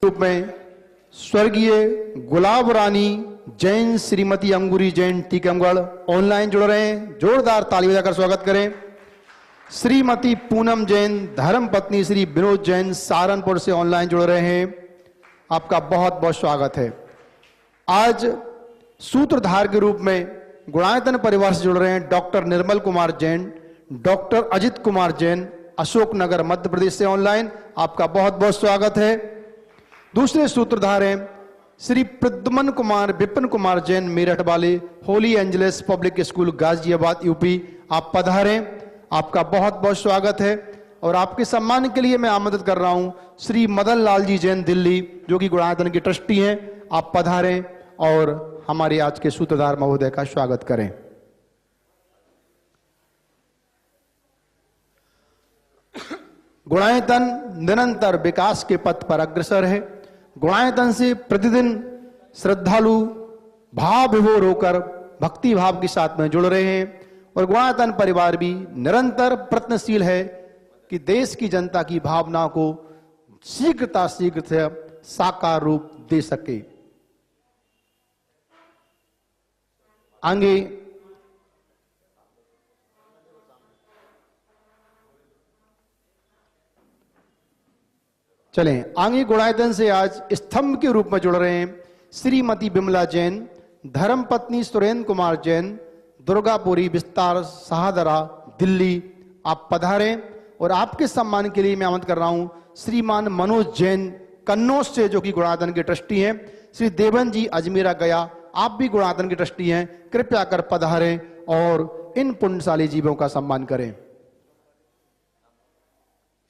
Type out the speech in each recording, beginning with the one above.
रूप में स्वर्गीय गुलाब रानी जैन, श्रीमती अंगूरी जैन टीकमगढ़ ऑनलाइन जुड़ रहे हैं, जोरदार ताली बजाकर स्वागत करें। श्रीमती पूनम जैन, धर्म पत्नी श्री विनोद जैन सहारनपुर से ऑनलाइन जुड़ रहे हैं, आपका बहुत बहुत स्वागत है। आज सूत्रधार के रूप में गुणायतन परिवार से जुड़ रहे हैं डॉक्टर निर्मल कुमार जैन, डॉक्टर अजित कुमार जैन, अशोकनगर मध्य प्रदेश से ऑनलाइन, आपका बहुत बहुत स्वागत है। दूसरे सूत्रधार हैं श्री प्रद्युमन कुमार विपिन कुमार जैन, मेरठ वाले, Holy Angels Public School Ghaziabad UP, आप पधारें, आपका बहुत बहुत स्वागत है। और आपके सम्मान के लिए मैं आमंत्रित कर रहा हूं श्री मदन लाल जी जैन दिल्ली, जो कि गुणायतन के ट्रस्टी हैं, आप पधारें और हमारे आज के सूत्रधार महोदय का स्वागत करें। गुणायतन निरंतर विकास के पथ पर अग्रसर है। गुणायतन से प्रतिदिन श्रद्धालु भाव विभोर होकर भक्ति भाव के साथ में जुड़ रहे हैं और गुणायतन परिवार भी निरंतर प्रयत्नशील है कि देश की जनता की भावना को शीघ्र से साकार रूप दे सके। आगे चलें, आगे गुणायतन से आज स्तंभ के रूप में जुड़ रहे हैं श्रीमती बिमला जैन, धर्मपत्नी सुरेंद्र कुमार जैन, दुर्गापुरी विस्तार शाहदरा दिल्ली, आप पधारें। और आपके सम्मान के लिए मैं आमंत्रित कर रहा हूं श्रीमान मनोज जैन कन्नौज से, जो कि गुणायतन के ट्रस्टी हैं। श्री देवन जी अजमेरा गया, आप भी गुणायतन के ट्रस्टी हैं, कृपया कर पधारें और इन पुण्यशाली जीवों का सम्मान करें।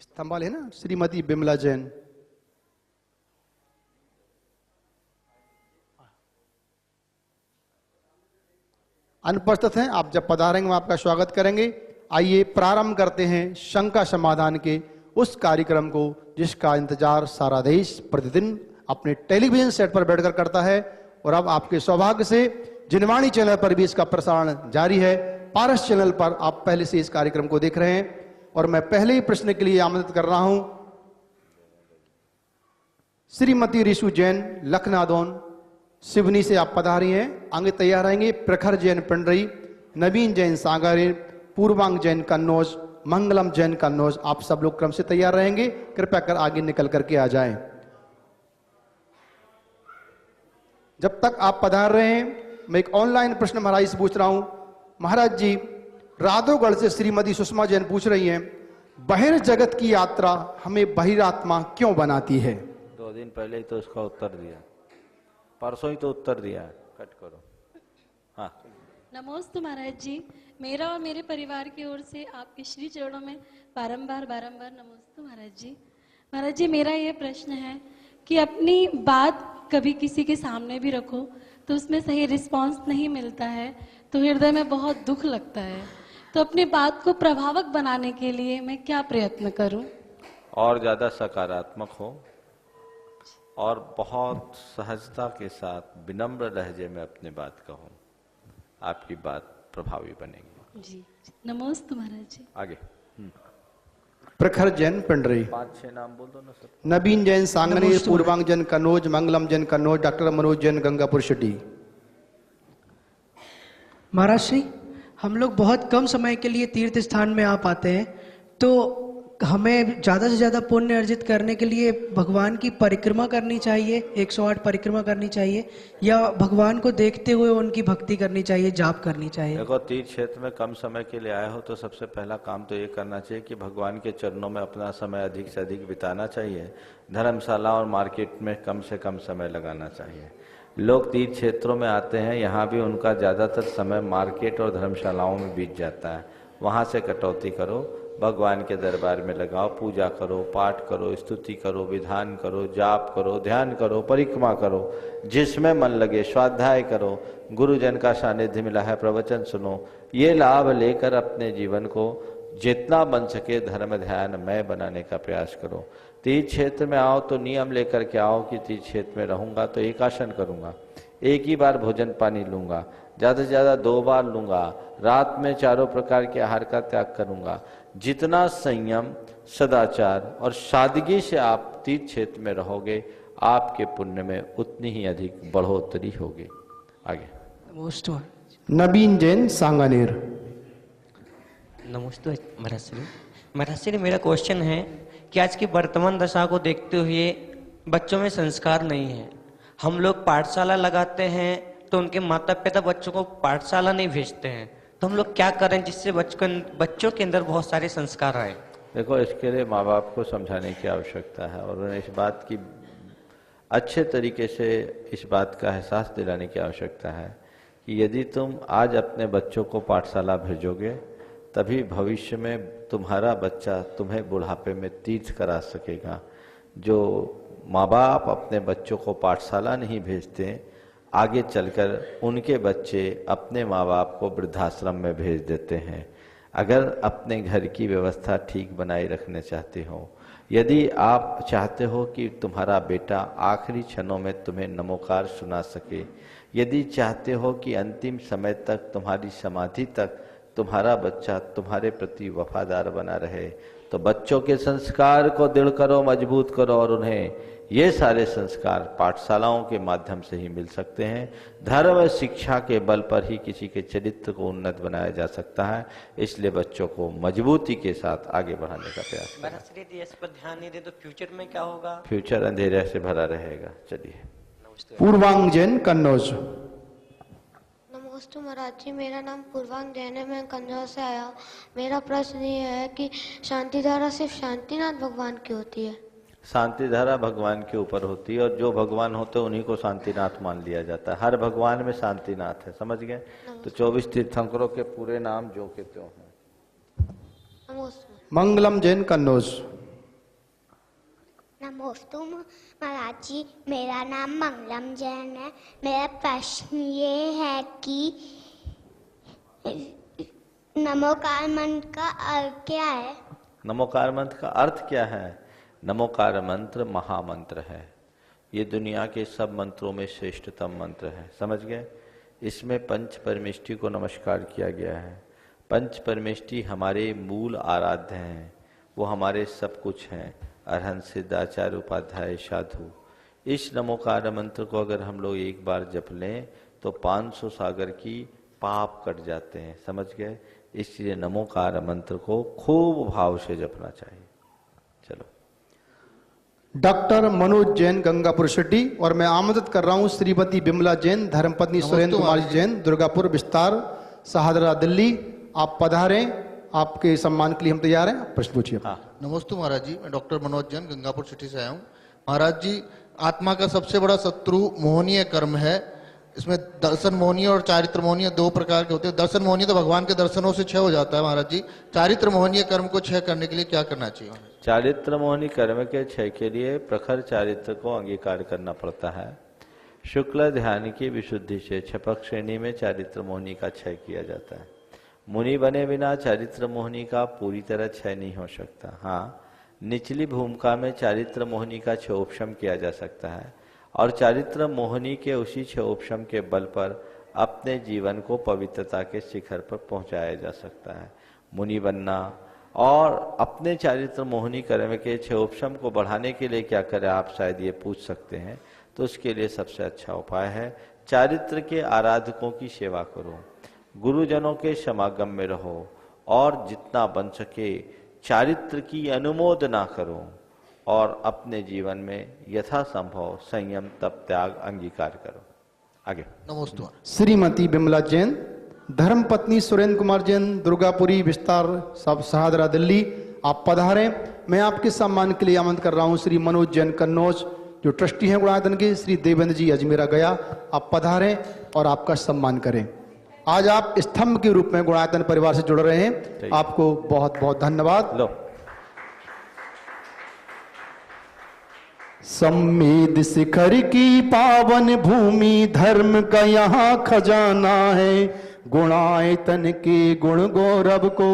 स्तंभ वाले है ना श्रीमती बिमला जैन, अनुपस्थित हैं, आप जब पधारेंगे हम आपका स्वागत करेंगे। आइए प्रारंभ करते हैं शंका समाधान के उस कार्यक्रम को जिसका इंतजार सारा देश प्रतिदिन अपने टेलीविजन सेट पर बैठकर करता है। और अब आपके सौभाग्य से जिनवाणी चैनल पर भी इसका प्रसारण जारी है। पारस चैनल पर आप पहले से इस कार्यक्रम को देख रहे हैं और मैं पहले ही प्रश्न के लिए आमंत्रित कर रहा हूं श्रीमती रिशु जैन लखनादौन सिवनी से, आप पधारी हैं, आगे तैयार रहेंगे। प्रखर जैन पिंडरी, नवीन जैन सागारे, पूर्वांग जैन कन्नौज, मंगलम जैन कन्नौज, आप सब लोग क्रम से तैयार रहेंगे, कृपया कर आगे निकल करके आ जाएं। जब तक आप पधार रहे हैं मैं एक ऑनलाइन प्रश्न महाराज से पूछ रहा हूं। महाराज जी, राधोगढ़ से श्रीमती सुषमा जैन पूछ रही हैं, बहिर्जगत की यात्रा हमें बहिरात्मा क्यों बनाती है? 2 दिन पहले ही तो उसका उत्तर दिया, परसों ही तो उत्तर दिया, कट करो। हाँ, नमोस्तु महाराज जी, मेरा और मेरे परिवार की ओर से आपके श्री चरणों में बारंबार नमोस्तु महाराज जी। महाराज जी, मेरा ये प्रश्न है कि अपनी बात कभी किसी के सामने भी रखो तो उसमें सही रिस्पांस नहीं मिलता है तो हृदय में बहुत दुख लगता है, तो अपनी बात को प्रभावक बनाने के लिए मैं क्या प्रयत्न करूं? और ज्यादा सकारात्मक हो और बहुत सहजता के साथ विनम्र लहजे में अपनी बात कहो, आपकी बात प्रभावी बनेगी। जी, नमोस्तु महाराज जी। आगे प्रखर जैन पिंडरी, 5-6 नाम बोल दो ना सर। नवीन जैन सांगनेर, पूर्वांग जैन कन्नौज, मंगलम जैन कन्नौज, डॉक्टर मनोज जैन गंगापुर सिटी। महाराज श्री, हम लोग बहुत कम समय के लिए तीर्थ स्थान में आ पाते हैं, तो हमें ज़्यादा से ज़्यादा पुण्य अर्जित करने के लिए भगवान की परिक्रमा करनी चाहिए, 108 परिक्रमा करनी चाहिए, या भगवान को देखते हुए उनकी भक्ति करनी चाहिए, जाप करनी चाहिए? देखो, तीर्थ क्षेत्र में कम समय के लिए आए हो तो सबसे पहला काम तो ये करना चाहिए कि भगवान के चरणों में अपना समय अधिक से अधिक बिताना चाहिए। धर्मशाला और मार्केट में कम से कम समय लगाना चाहिए। लोग तीर्थ क्षेत्रों में आते हैं, यहाँ भी उनका ज़्यादातर समय मार्केट और धर्मशालाओं में बीत जाता है। वहाँ से कटौती करो, भगवान के दरबार में लगाओ, पूजा करो, पाठ करो, स्तुति करो, विधान करो, जाप करो, ध्यान करो, परिक्रमा करो, जिसमें मन लगे, स्वाध्याय करो, गुरुजन का सानिध्य मिला है, प्रवचन सुनो। ये लाभ लेकर अपने जीवन को जितना बन सके धर्म ध्यानमय बनाने का प्रयास करो। तीर्थ क्षेत्र में आओ तो नियम लेकर के आओ कि तीर्थ क्षेत्र में रहूँगा तो एक आसन करूँगा, एक ही बार भोजन पानी लूँगा, ज़्यादा से ज़्यादा 2 बार लूँगा, रात में 4 प्रकार के आहार का त्याग करूँगा। जितना संयम, सदाचार और सादगी से आप तीर्थ क्षेत्र में रहोगे, आपके पुण्य में उतनी ही अधिक बढ़ोतरी होगी। आगे। नमोस्तु नवीन जैन सांगानेर। नमस्ते महाराज श्री मेरा क्वेश्चन है कि आज की वर्तमान दशा को देखते हुए बच्चों में संस्कार नहीं है। हम लोग पाठशाला लगाते हैं तो उनके माता पिता बच्चों को पाठशाला नहीं भेजते हैं, तो हम लोग क्या करें जिससे बच्चों के अंदर बहुत सारे संस्कार आए? देखो, इसके लिए माँ बाप को समझाने की आवश्यकता है और उन्हें इस बात की अच्छे तरीके से इस बात का एहसास दिलाने की आवश्यकता है कि यदि तुम आज अपने बच्चों को पाठशाला भेजोगे तभी भविष्य में तुम्हारा बच्चा तुम्हें बुढ़ापे में तीर्थ करा सकेगा। जो माँ बाप अपने बच्चों को पाठशाला नहीं भेजते, आगे चलकर उनके बच्चे अपने माँ बाप को वृद्धाश्रम में भेज देते हैं। अगर अपने घर की व्यवस्था ठीक बनाए रखना चाहते हो, यदि आप चाहते हो कि तुम्हारा बेटा आखिरी क्षणों में तुम्हें नमोकार सुना सके, यदि चाहते हो कि अंतिम समय तक तुम्हारी समाधि तक तुम्हारा बच्चा तुम्हारे प्रति वफादार बना रहे, तो बच्चों के संस्कार को दृढ़ करो, मजबूत करो और उन्हें ये सारे संस्कार पाठशालाओं के माध्यम से ही मिल सकते हैं। धर्म शिक्षा के बल पर ही किसी के चरित्र को उन्नत बनाया जा सकता है। इसलिए बच्चों को मजबूती के साथ आगे बढ़ाने का प्रयास करें। महाराज यदि इस पर ध्यान नहीं दे तो फ्यूचर में क्या होगा? फ्यूचर अंधेरे से भरा रहेगा। चलिए। पूर्वांग जैन कन्नौज। नमस्ते महाराज जी, मेरा नाम पूर्वांग जैन है, मैं कन्नौज से आया हूँ। मेरा प्रश्न ये है कि शांति धारा सिर्फ शांतिनाथ भगवान की होती है? शांति धारा भगवान के ऊपर होती है और जो भगवान होते हैं उन्हीं को शांतिनाथ मान लिया जाता है। हर भगवान में शांतिनाथ है, समझ गए? तो 24 तीर्थंकरों के पूरे नाम जो के त्यों हैं। नमस्ते। मंगलम जैन कन्नौज। नमस्ते महाराज जी, मेरा नाम मंगलम जैन है। मेरा प्रश्न ये है कि नमोकार मंत्र का अर्थ क्या है? नमोकार मंत्र का अर्थ क्या है? नमोकार मंत्र महामंत्र है। ये दुनिया के सब मंत्रों में श्रेष्ठतम मंत्र है, समझ गए? इसमें पंच परमेष्टि को नमस्कार किया गया है। पंच परमेष्टि हमारे मूल आराध्य हैं, वो हमारे सब कुछ हैं। अरहंत, सिद्ध, आचार्य, उपाध्याय, साधु। इस नमोकार मंत्र को अगर हम लोग एक बार जप लें तो 500 सागर की पाप कट जाते हैं, समझ गए? इसलिए नमोकार मंत्र को खूब भाव से जपना चाहिए। चलो। Doctor Manoj Jain Gangapur city. और मैं आमंत्रित कर रहा हूं श्रीमती बिमला जैन, धर्मपत्नी सुरेंद्र कुमार जैन, दुर्गापुर विस्तार, सहादरा, दिल्ली। आप पधारें, आपके सम्मान के लिए हम तैयार हैं। प्रश्न पूछिए। हाँ। नमस्ते महाराज जी, मैं डॉक्टर मनोज जैन गंगापुर सिटी से आया हूँ। महाराज जी, आत्मा का सबसे बड़ा शत्रु मोहनीय कर्म है। इसमें दर्शन मोहनीय और चारित्र मोहनीय दो प्रकार के होते हैं। दर्शन मोहनीय तो भगवान के दर्शनों से क्षय हो जाता है महाराज जी। चारित्र मोहनीय कर्म को क्षय करने के लिए क्या करना चाहिए? चारित्र मोहनी कर्म के क्षय के लिए प्रखर चारित्र को अंगीकार करना पड़ता है। शुक्ल ध्यान की विशुद्धि से छपक श्रेणी में चारित्र मोहनी का क्षय किया जाता है। मुनि बने बिना चारित्र मोहनी का पूरी तरह क्षय नहीं हो सकता। हाँ, निचली भूमिका में चारित्र मोहनी का क्षयोपशम किया जा सकता है और चारित्र मोहनी के उसी क्षयोपशम के बल पर अपने जीवन को पवित्रता के शिखर पर पहुंचाया जा सकता है। मुनि बनना और अपने चारित्र मोहनी कर्म के क्षयोपशम को बढ़ाने के लिए क्या करें, आप शायद ये पूछ सकते हैं। तो उसके लिए सबसे अच्छा उपाय है चारित्र के आराधकों की सेवा करो, गुरुजनों के समागम में रहो और जितना बन सके चारित्र की अनुमोदना करो और अपने जीवन में यथासंभव संयम, तप, त्याग अंगीकार करो। आगे। नमस्ते। श्रीमती बिमला जैन, धर्मपत्नी सुरेंद्र कुमार जैन, दुर्गापुरी विस्तार, सब सहादरा, दिल्ली। आप पधारें। मैं आपके सम्मान के लिए आमंत्रित कर रहा हूं श्री मनोज जैन कन्नौज, जो ट्रस्टी हैं गुणायतन के, श्री देवेंद्र जी अजमेरा गया। आप पधारें और आपका सम्मान करें। आज आप स्तंभ के रूप में गुणायतन परिवार से जुड़ रहे हैं, आपको बहुत बहुत धन्यवाद। लो। सम्मेद शिखर की पावन भूमि, धर्म का यहाँ खजाना है। गुणायतन के गुण गौरव को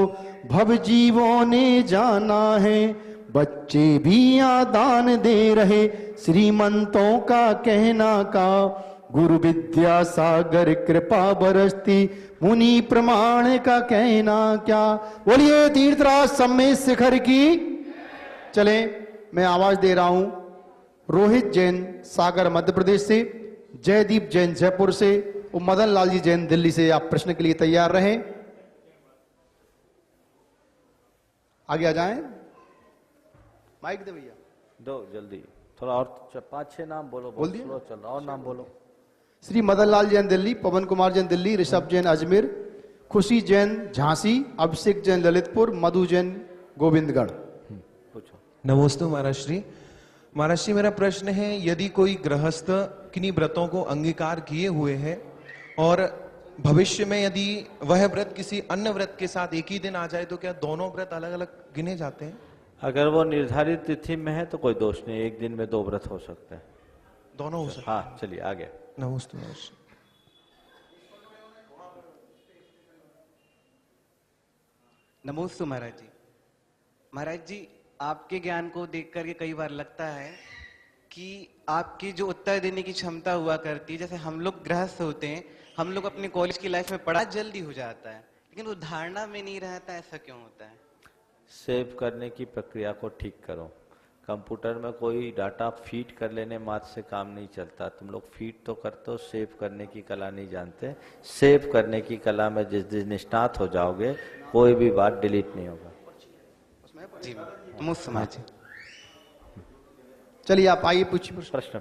भव जीवों ने जाना है। बच्चे भी यहाँ दान दे रहे, श्रीमंतों का कहना का। गुरु विद्या सागर कृपा बरसती, मुनि प्रमाण का कहना क्या। बोलिए तीर्थराज सम्मेद शिखर की। चले, मैं आवाज दे रहा हूं, रोहित जैन सागर मध्य प्रदेश से, जयदीप जैन जयपुर से और मदन लाल जी जैन दिल्ली से। आप प्रश्न के लिए तैयार रहें, आगे आ जाएं। माइक दे भैया, दो जल्दी, थोड़ा और 5-6 नाम बोलो। बोल दिए? स्लो चल रहा, और नाम बोलो। श्री मदन लाल जैन दिल्ली, पवन कुमार जैन दिल्ली, ऋषभ जैन अजमेर, खुशी जैन झांसी, अभिषेक जैन ललितपुर, मधु जैन गोविंदगढ़। पूछो। नमोस्तु महाराज श्री। महाराज श्री, मेरा प्रश्न है, यदि कोई गृहस्थ किन्हीं व्रतों को अंगीकार किए हुए है और भविष्य में यदि वह व्रत किसी अन्य व्रत के साथ एक ही दिन आ जाए तो क्या दोनों व्रत अलग अलग गिने जाते हैं? अगर वो निर्धारित तिथि में है तो कोई दोष नहीं, एक दिन में 2 व्रत हो सकते हैं। दोनों हो सकते? हाँ, चलिए आगे। नमोस्तु महाराज श्री। नमोस्तु महाराज जी। महाराज जी, आपके ज्ञान को देख करके कई बार लगता है कि आपकी जो उत्तर देने की क्षमता हुआ करती है, जैसे हम लोग गृहस्थ होते हैं, हम लोग अपने कॉलेज की लाइफ में पढ़ा जल्दी हो जाता है, लेकिन वो धारणा में नहीं रहता, ऐसा क्यों होता है? सेव करने की प्रक्रिया को ठीक करो। कंप्यूटर में कोई डाटा फीड कर लेने मात्र से काम नहीं चलता। तुम लोग फीड तो करते हो, सेव करने की कला नहीं जानते। सेव करने की कला में जिस दिन निष्णात हो जाओगे, कोई भी बात डिलीट नहीं होगा। जी नमस्ते महाराज जी। चलिए आप आइए, पूछिए प्रश्न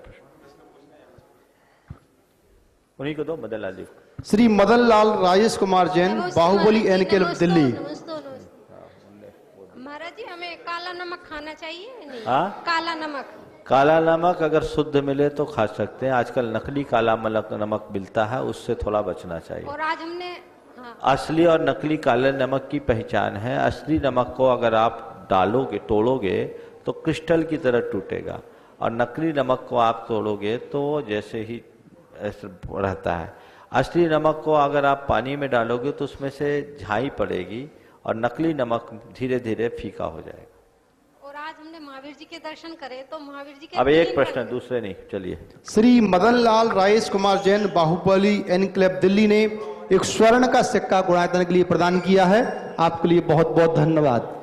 उन्हीं को दो, मदन लाल जी। श्री मदन लाल राजेश कुमार जैन, बाहुबली एनके दिल्ली। महाराज जी, हमें काला नमक खाना चाहिए नहीं? हाँ? काला नमक। काला नमक अगर शुद्ध मिले तो खा सकते हैं। आजकल नकली काला नमक मिलता है, उससे थोड़ा बचना चाहिए। और आज हमने असली और नकली काले नमक की पहचान है। असली नमक को अगर आप डालोगे, तोड़ोगे तो क्रिस्टल की तरह टूटेगा, और नकली नमक को आप तोड़ोगे तो जैसे ही ऐसे रहता है। असली नमक को अगर आप पानी में डालोगे तो उसमें से झाई पड़ेगी, और नकली नमक धीरे धीरे फीका हो जाएगा। और आज हमने महावीर जी के दर्शन करे तो महावीर जी के अब एक प्रश्न, दूसरे नहीं। चलिए। श्री मदन लाल राजेश कुमार जैन, बाहुबली एनक्लेव दिल्ली ने एक स्वर्ण का सिक्का गुणायतन के लिए प्रदान किया है। आपके लिए बहुत बहुत धन्यवाद।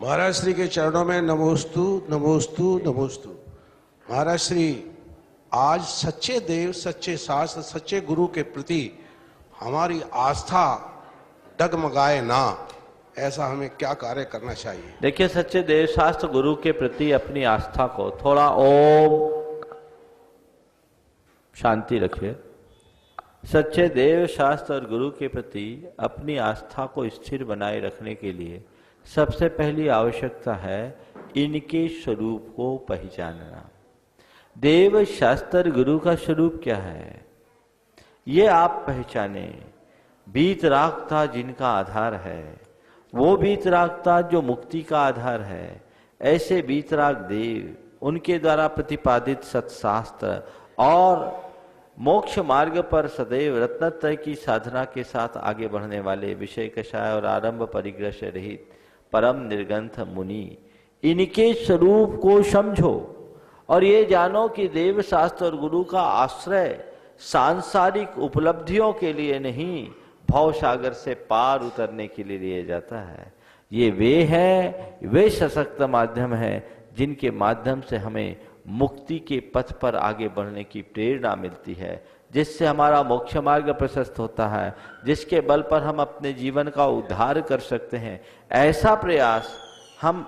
महाराज श्री के चरणों में नमोस्तु नमोस्तु नमोस्तु। महाराज श्री, आज सच्चे देव, सच्चे शास्त्र, सच्चे गुरु के प्रति हमारी आस्था डगमगाए ना, ऐसा हमें क्या कार्य करना चाहिए? देखिए, सच्चे देव शास्त्र गुरु के प्रति अपनी आस्था को थोड़ा ओम शांति रखिए। सच्चे देव शास्त्र और गुरु के प्रति अपनी आस्था को स्थिर बनाए रखने के लिए सबसे पहली आवश्यकता है इनके स्वरूप को पहचानना। देव शास्त्र गुरु का स्वरूप क्या है, ये आप पहचाने। वीतरागता जिनका आधार है, वो वीतरागता जो मुक्ति का आधार है, ऐसे वीतराग देव, उनके द्वारा प्रतिपादित सत्शास्त्र और मोक्ष मार्ग पर सदैव रत्नत्रय की साधना के साथ आगे बढ़ने वाले विषय कषाय और आरंभ परिग्रह से रहित परम निर्ग्रंथ मुनि, इनके स्वरूप को समझो और ये जानो कि देव शास्त्र और गुरु का आश्रय सांसारिक उपलब्धियों के लिए नहीं, भव सागर से पार उतरने के लिए लिया जाता है। ये वे सशक्त माध्यम है जिनके माध्यम से हमें मुक्ति के पथ पर आगे बढ़ने की प्रेरणा मिलती है, जिससे हमारा मोक्ष मार्ग प्रशस्त होता है, जिसके बल पर हम अपने जीवन का उद्धार कर सकते हैं। ऐसा प्रयास हम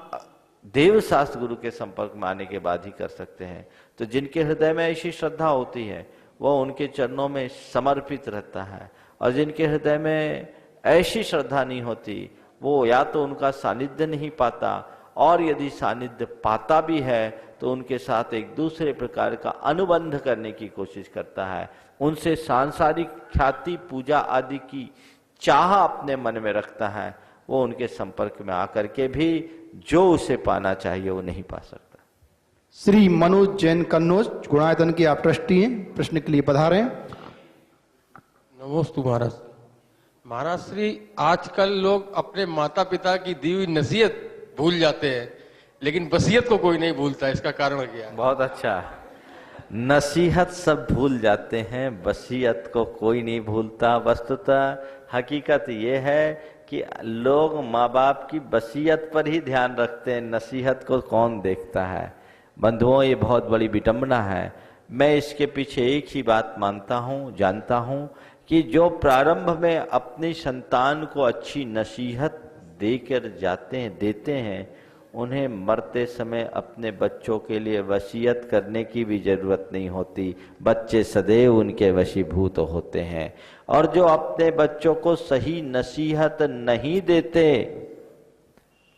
देव शास्त्र गुरु के संपर्क में आने के बाद ही कर सकते हैं। तो जिनके हृदय में ऐसी श्रद्धा होती है वो उनके चरणों में समर्पित रहता है, और जिनके हृदय में ऐसी श्रद्धा नहीं होती वो या तो उनका सानिध्य नहीं पाता, और यदि सानिध्य पाता भी है तो उनके साथ एक दूसरे प्रकार का अनुबंध करने की कोशिश करता है, उनसे सांसारिक ख्याति पूजा आदि की चाह अपने मन में रखता है। वो उनके संपर्क में आकर के भी जो उसे पाना चाहिए वो नहीं पा सकता। श्री मनोज जैन कन्नौज, गुणायतन के आप ट्रस्टी हैं, प्रश्न के लिए पधारें। नमोस्तु महाराज। महाराज श्री, आजकल लोग अपने माता पिता की दी हुई नसीहत भूल जाते हैं, लेकिन वसीयत को कोई नहीं भूलता, इसका कारण क्या है? बहुत अच्छा। नसीहत सब भूल जाते हैं, वसीयत को कोई नहीं भूलता। वस्तुतः हकीकत ये है कि लोग माँ बाप की वसीयत पर ही ध्यान रखते हैं, नसीहत को कौन देखता है। बंधुओं, ये बहुत बड़ी विडंबना है। मैं इसके पीछे एक ही बात मानता हूँ, जानता हूँ कि जो प्रारंभ में अपनी संतान को अच्छी नसीहत देकर देते हैं, उन्हें मरते समय अपने बच्चों के लिए वसीयत करने की भी जरूरत नहीं होती। बच्चे सदैव उनके वशीभूत होते हैं। और जो अपने बच्चों को सही नसीहत नहीं देते,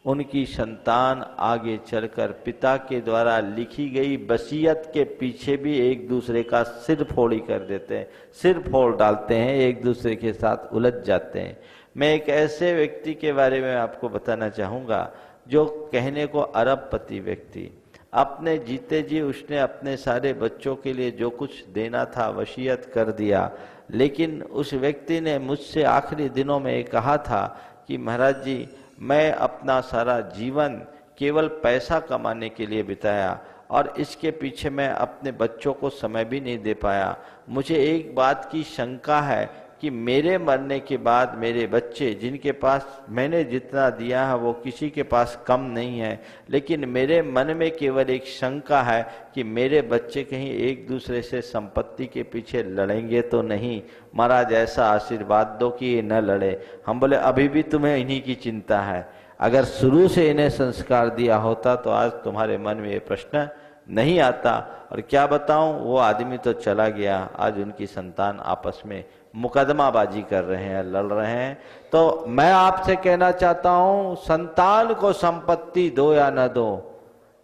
उनकी संतान आगे चलकर पिता के द्वारा लिखी गई वसीयत के पीछे भी एक दूसरे का सिर फोड़ी कर देते हैं, सिर फोड़ डालते हैं, एक दूसरे के साथ उलझ जाते हैं। मैं एक ऐसे व्यक्ति के बारे में आपको बताना चाहूँगा जो कहने को अरबपति व्यक्ति, अपने जीते जी उसने अपने सारे बच्चों के लिए जो कुछ देना था वसीयत कर दिया। लेकिन उस व्यक्ति ने मुझसे आखिरी दिनों में कहा था कि महाराज जी, मैं अपना सारा जीवन केवल पैसा कमाने के लिए बिताया और इसके पीछे मैं अपने बच्चों को समय भी नहीं दे पाया। मुझे एक बात की शंका है कि मेरे मरने के बाद मेरे बच्चे, जिनके पास मैंने जितना दिया है वो किसी के पास कम नहीं है, लेकिन मेरे मन में केवल एक शंका है कि मेरे बच्चे कहीं एक दूसरे से संपत्ति के पीछे लड़ेंगे तो नहीं। महाराज ऐसा आशीर्वाद दो कि ये न लड़े। हम बोले अभी भी तुम्हें इन्हीं की चिंता है। अगर शुरू से इन्हें संस्कार दिया होता तो आज तुम्हारे मन में ये प्रश्न नहीं आता। और क्या बताऊं, वो आदमी तो चला गया, आज उनकी संतान आपस में मुकदमाबाजी कर रहे हैं, लड़ रहे हैं। तो मैं आपसे कहना चाहता हूं, संतान को संपत्ति दो या न दो,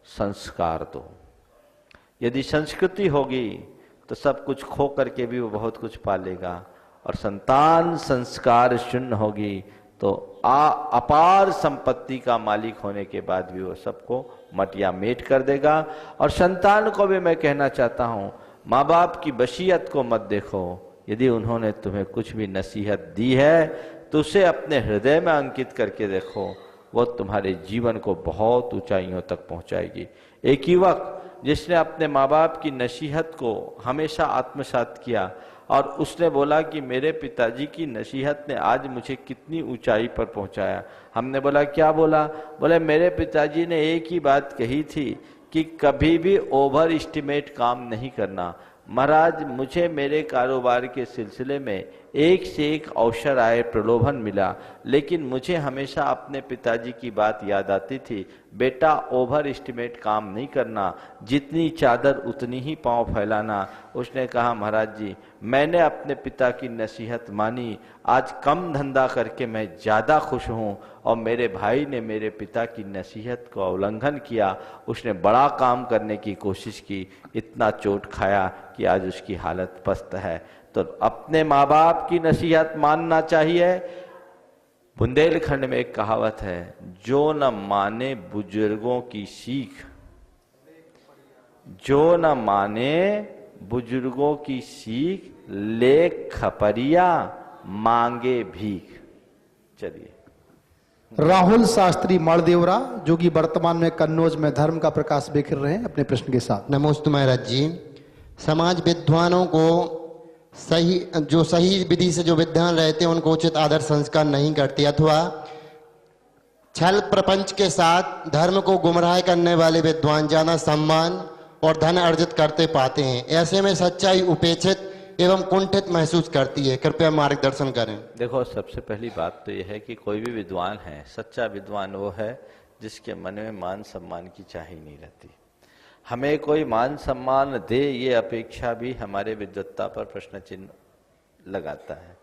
संस्कार दो। यदि संस्कृति होगी तो सब कुछ खो करके भी वो बहुत कुछ पालेगा, और संतान संस्कार शून्य होगी तो अपार संपत्ति का मालिक होने के बाद भी वो सबको मटिया मेट कर देगा। और संतान को भी मैं कहना चाहता हूँ, माँ बाप की वसीयत को मत देखो। यदि उन्होंने तुम्हें कुछ भी नसीहत दी है तो उसे अपने हृदय में अंकित करके देखो, वो तुम्हारे जीवन को बहुत ऊंचाइयों तक पहुंचाएगी। एक युवक जिसने अपने माँ बाप की नसीहत को हमेशा आत्मसात किया और उसने बोला कि मेरे पिताजी की नसीहत ने आज मुझे कितनी ऊंचाई पर पहुंचाया। हमने बोला क्या बोला? बोले मेरे पिताजी ने एक ही बात कही थी कि कभी भी ओवर एस्टिमेट काम नहीं करना। महाराज, मुझे मेरे कारोबार के सिलसिले में एक से एक अवसर आए, प्रलोभन मिला, लेकिन मुझे हमेशा अपने पिताजी की बात याद आती थी, बेटा ओवर एस्टिमेट काम नहीं करना, जितनी चादर उतनी ही पांव फैलाना। उसने कहा महाराज जी, मैंने अपने पिता की नसीहत मानी, आज कम धंधा करके मैं ज़्यादा खुश हूँ, और मेरे भाई ने मेरे पिता की नसीहत को उल्लंघन किया, उसने बड़ा काम करने की कोशिश की, इतना चोट खाया कि आज उसकी हालत पस्त है। तो अपने माँ बाप की नसीहत मानना चाहिए। बुंदेलखंड में एक कहावत है, जो न माने बुजुर्गों की सीख, जो न माने बुजुर्गों की सीख, ले खपरिया मांगे भीख। चलिए। राहुल शास्त्री मणदेवरा, जो कि वर्तमान में कन्नौज में धर्म का प्रकाश बिखेर रहे हैं, अपने प्रश्न के साथ। नमोस्तु महाराज जी। समाज विद्वानों को सही विधि से जो विद्वान रहते हैं उनको उचित आदर संस्कार नहीं करते, अथवा छल प्रपंच के साथ धर्म को गुमराह करने वाले विद्वान ज्यादा सम्मान और धन अर्जित करते पाते हैं। ऐसे में सच्चाई उपेक्षित एवं कुंठित महसूस करती है, कृपया मार्गदर्शन करें। देखो, सबसे पहली बात तो यह है कि कोई भी विद्वान है, सच्चा विद्वान वो है जिसके मन में मान सम्मान की चाह ही नहीं रहती। हमें कोई मान सम्मान दे, ये अपेक्षा भी हमारे विद्वत्ता पर प्रश्न चिन्ह लगाता है।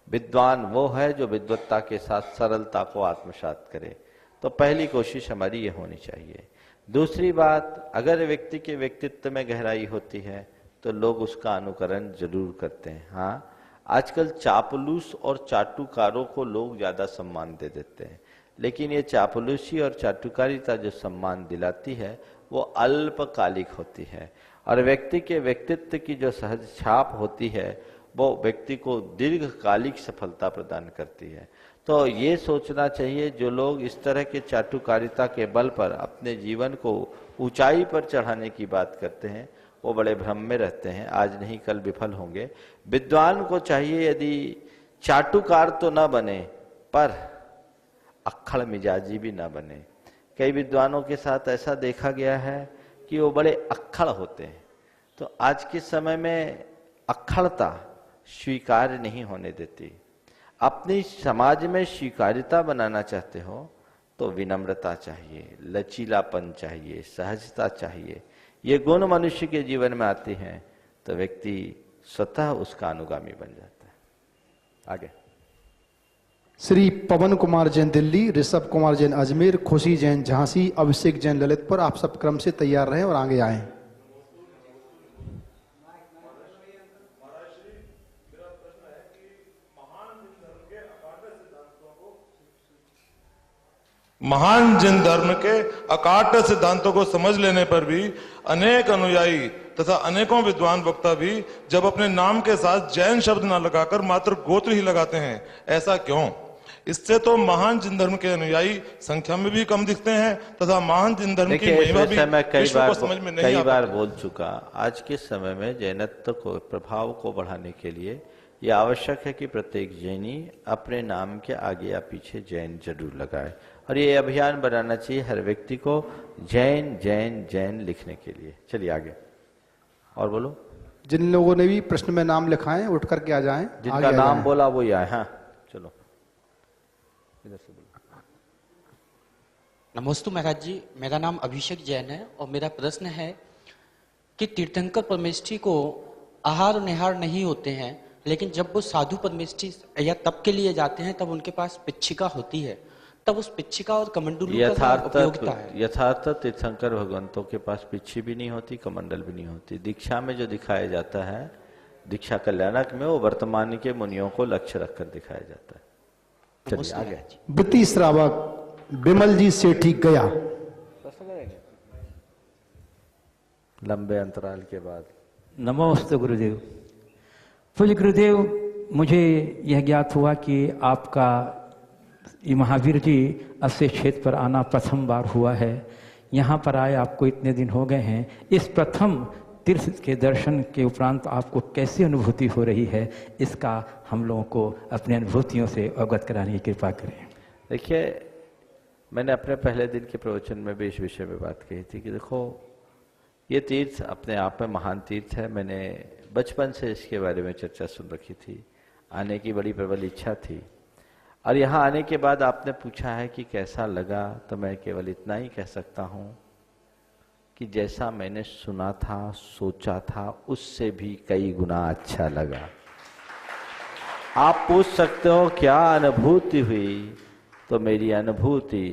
विद्वान वो है जो विद्वत्ता के साथ सरलता को आत्मसात करे। तो पहली कोशिश हमारी ये होनी चाहिए। दूसरी बात, अगर व्यक्ति के व्यक्तित्व में गहराई होती है तो लोग उसका अनुकरण जरूर करते हैं। हाँ, आजकल चापलूस और चाटुकारों को लोग ज्यादा सम्मान दे देते हैं, लेकिन ये चापलूसी और चाटुकारिता जो सम्मान दिलाती है वो अल्पकालिक होती है, और व्यक्ति के व्यक्तित्व की जो सहज छाप होती है वो व्यक्ति को दीर्घकालिक सफलता प्रदान करती है। तो ये सोचना चाहिए, जो लोग इस तरह के चाटुकारिता के बल पर अपने जीवन को ऊंचाई पर चढ़ाने की बात करते हैं, वो बड़े भ्रम में रहते हैं, आज नहीं कल विफल होंगे। विद्वान को चाहिए, यदि चाटुकार तो न बने पर अक्खड़ मिजाजी भी न बने। कई विद्वानों के साथ ऐसा देखा गया है कि वो बड़े अक्खड़ होते हैं। तो आज के समय में अक्खड़ता स्वीकार्य नहीं होने देती। अपनी समाज में स्वीकार्यता बनाना चाहते हो तो विनम्रता चाहिए, लचीलापन चाहिए, सहजता चाहिए। ये गुण मनुष्य के जीवन में आते हैं तो व्यक्ति स्वतः उसका अनुगामी बन जाता है। आगे श्री पवन कुमार जैन दिल्ली, ऋषभ कुमार जैन अजमेर, खुशी जैन झांसी, अभिषेक जैन ललितपुर। आप सब क्रम से तैयार रहें और आगे आएं। महान जैन धर्म के अकाट्य सिद्धांतों को समझ लेने पर भी अनेक अनुयायी तथा अनेकों विद्वान वक्ता भी जब अपने नाम के साथ जैन शब्द न लगाकर मात्र गोत्र ही लगाते हैं, ऐसा क्यों? इससे तो महान जैन धर्म के अनुयायी संख्या में भी कम दिखते हैं तथा महान जैन धर्म की महिमा भी विश्व को समझ में नहीं कई बार बोल चुका। आज के समय में जैनत्व को प्रभाव को बढ़ाने के लिए ये आवश्यक है कि प्रत्येक जैनी अपने नाम के आगे या पीछे जैन जरूर लगाए, और ये अभियान बनाना चाहिए हर व्यक्ति को जैन जैन जैन लिखने के लिए। चलिए आगे और बोलो। जिन लोगों ने भी प्रश्न में नाम लिखाएं उठ करके आ जाएं। जिनका नाम बोला वो ही आए। हाँ चलो इधर से बोलो। नमस्ते महाराज जी, मेरा नाम अभिषेक जैन है और मेरा प्रश्न है कि तीर्थंकर परमेष्ठी को आहार और निहार नहीं होते हैं, लेकिन जब वो साधु परमेष्ठी या तप के लिए जाते हैं तब उनके पास पिच्छिका होती है, तब उस पिच्छिका और कमंडलू का क्या उपयोगिता है? यथार्थ तीर्थंकर भगवंतों के पास पिच्छी भी नहीं होती, कमंडल भी नहीं होती। दीक्षा में जो दिखाया जाता है, दीक्षा कल्याणक में, वो वर्तमान के मुनियों को लक्ष्य रखकर दिखाया जाता है। चलिए आगे। वृत्ति श्रावक विमल जी सेठी गया। लंबे अंतराल के बाद। नमोस्तु गुरुदेव। पूज्य गुरुदेव, मुझे यह ज्ञात हुआ कि आपका महावीर जी अस्य क्षेत्र पर आना प्रथम बार हुआ है। यहाँ पर आए आपको इतने दिन हो गए हैं। इस प्रथम तीर्थ के दर्शन के उपरांत आपको कैसी अनुभूति हो रही है, इसका हम लोगों को अपनी अनुभूतियों से अवगत कराने की कृपा करें। देखिए, मैंने अपने पहले दिन के प्रवचन में भी इस विषय में बात कही थी कि देखो, ये तीर्थ अपने आप में महान तीर्थ है। मैंने बचपन से इसके बारे में चर्चा सुन रखी थी, आने की बड़ी प्रबल इच्छा थी, और यहाँ आने के बाद आपने पूछा है कि कैसा लगा, तो मैं केवल इतना ही कह सकता हूँ कि जैसा मैंने सुना था, सोचा था, उससे भी कई गुना अच्छा लगा। आप पूछ सकते हो क्या अनुभूति हुई, तो मेरी अनुभूति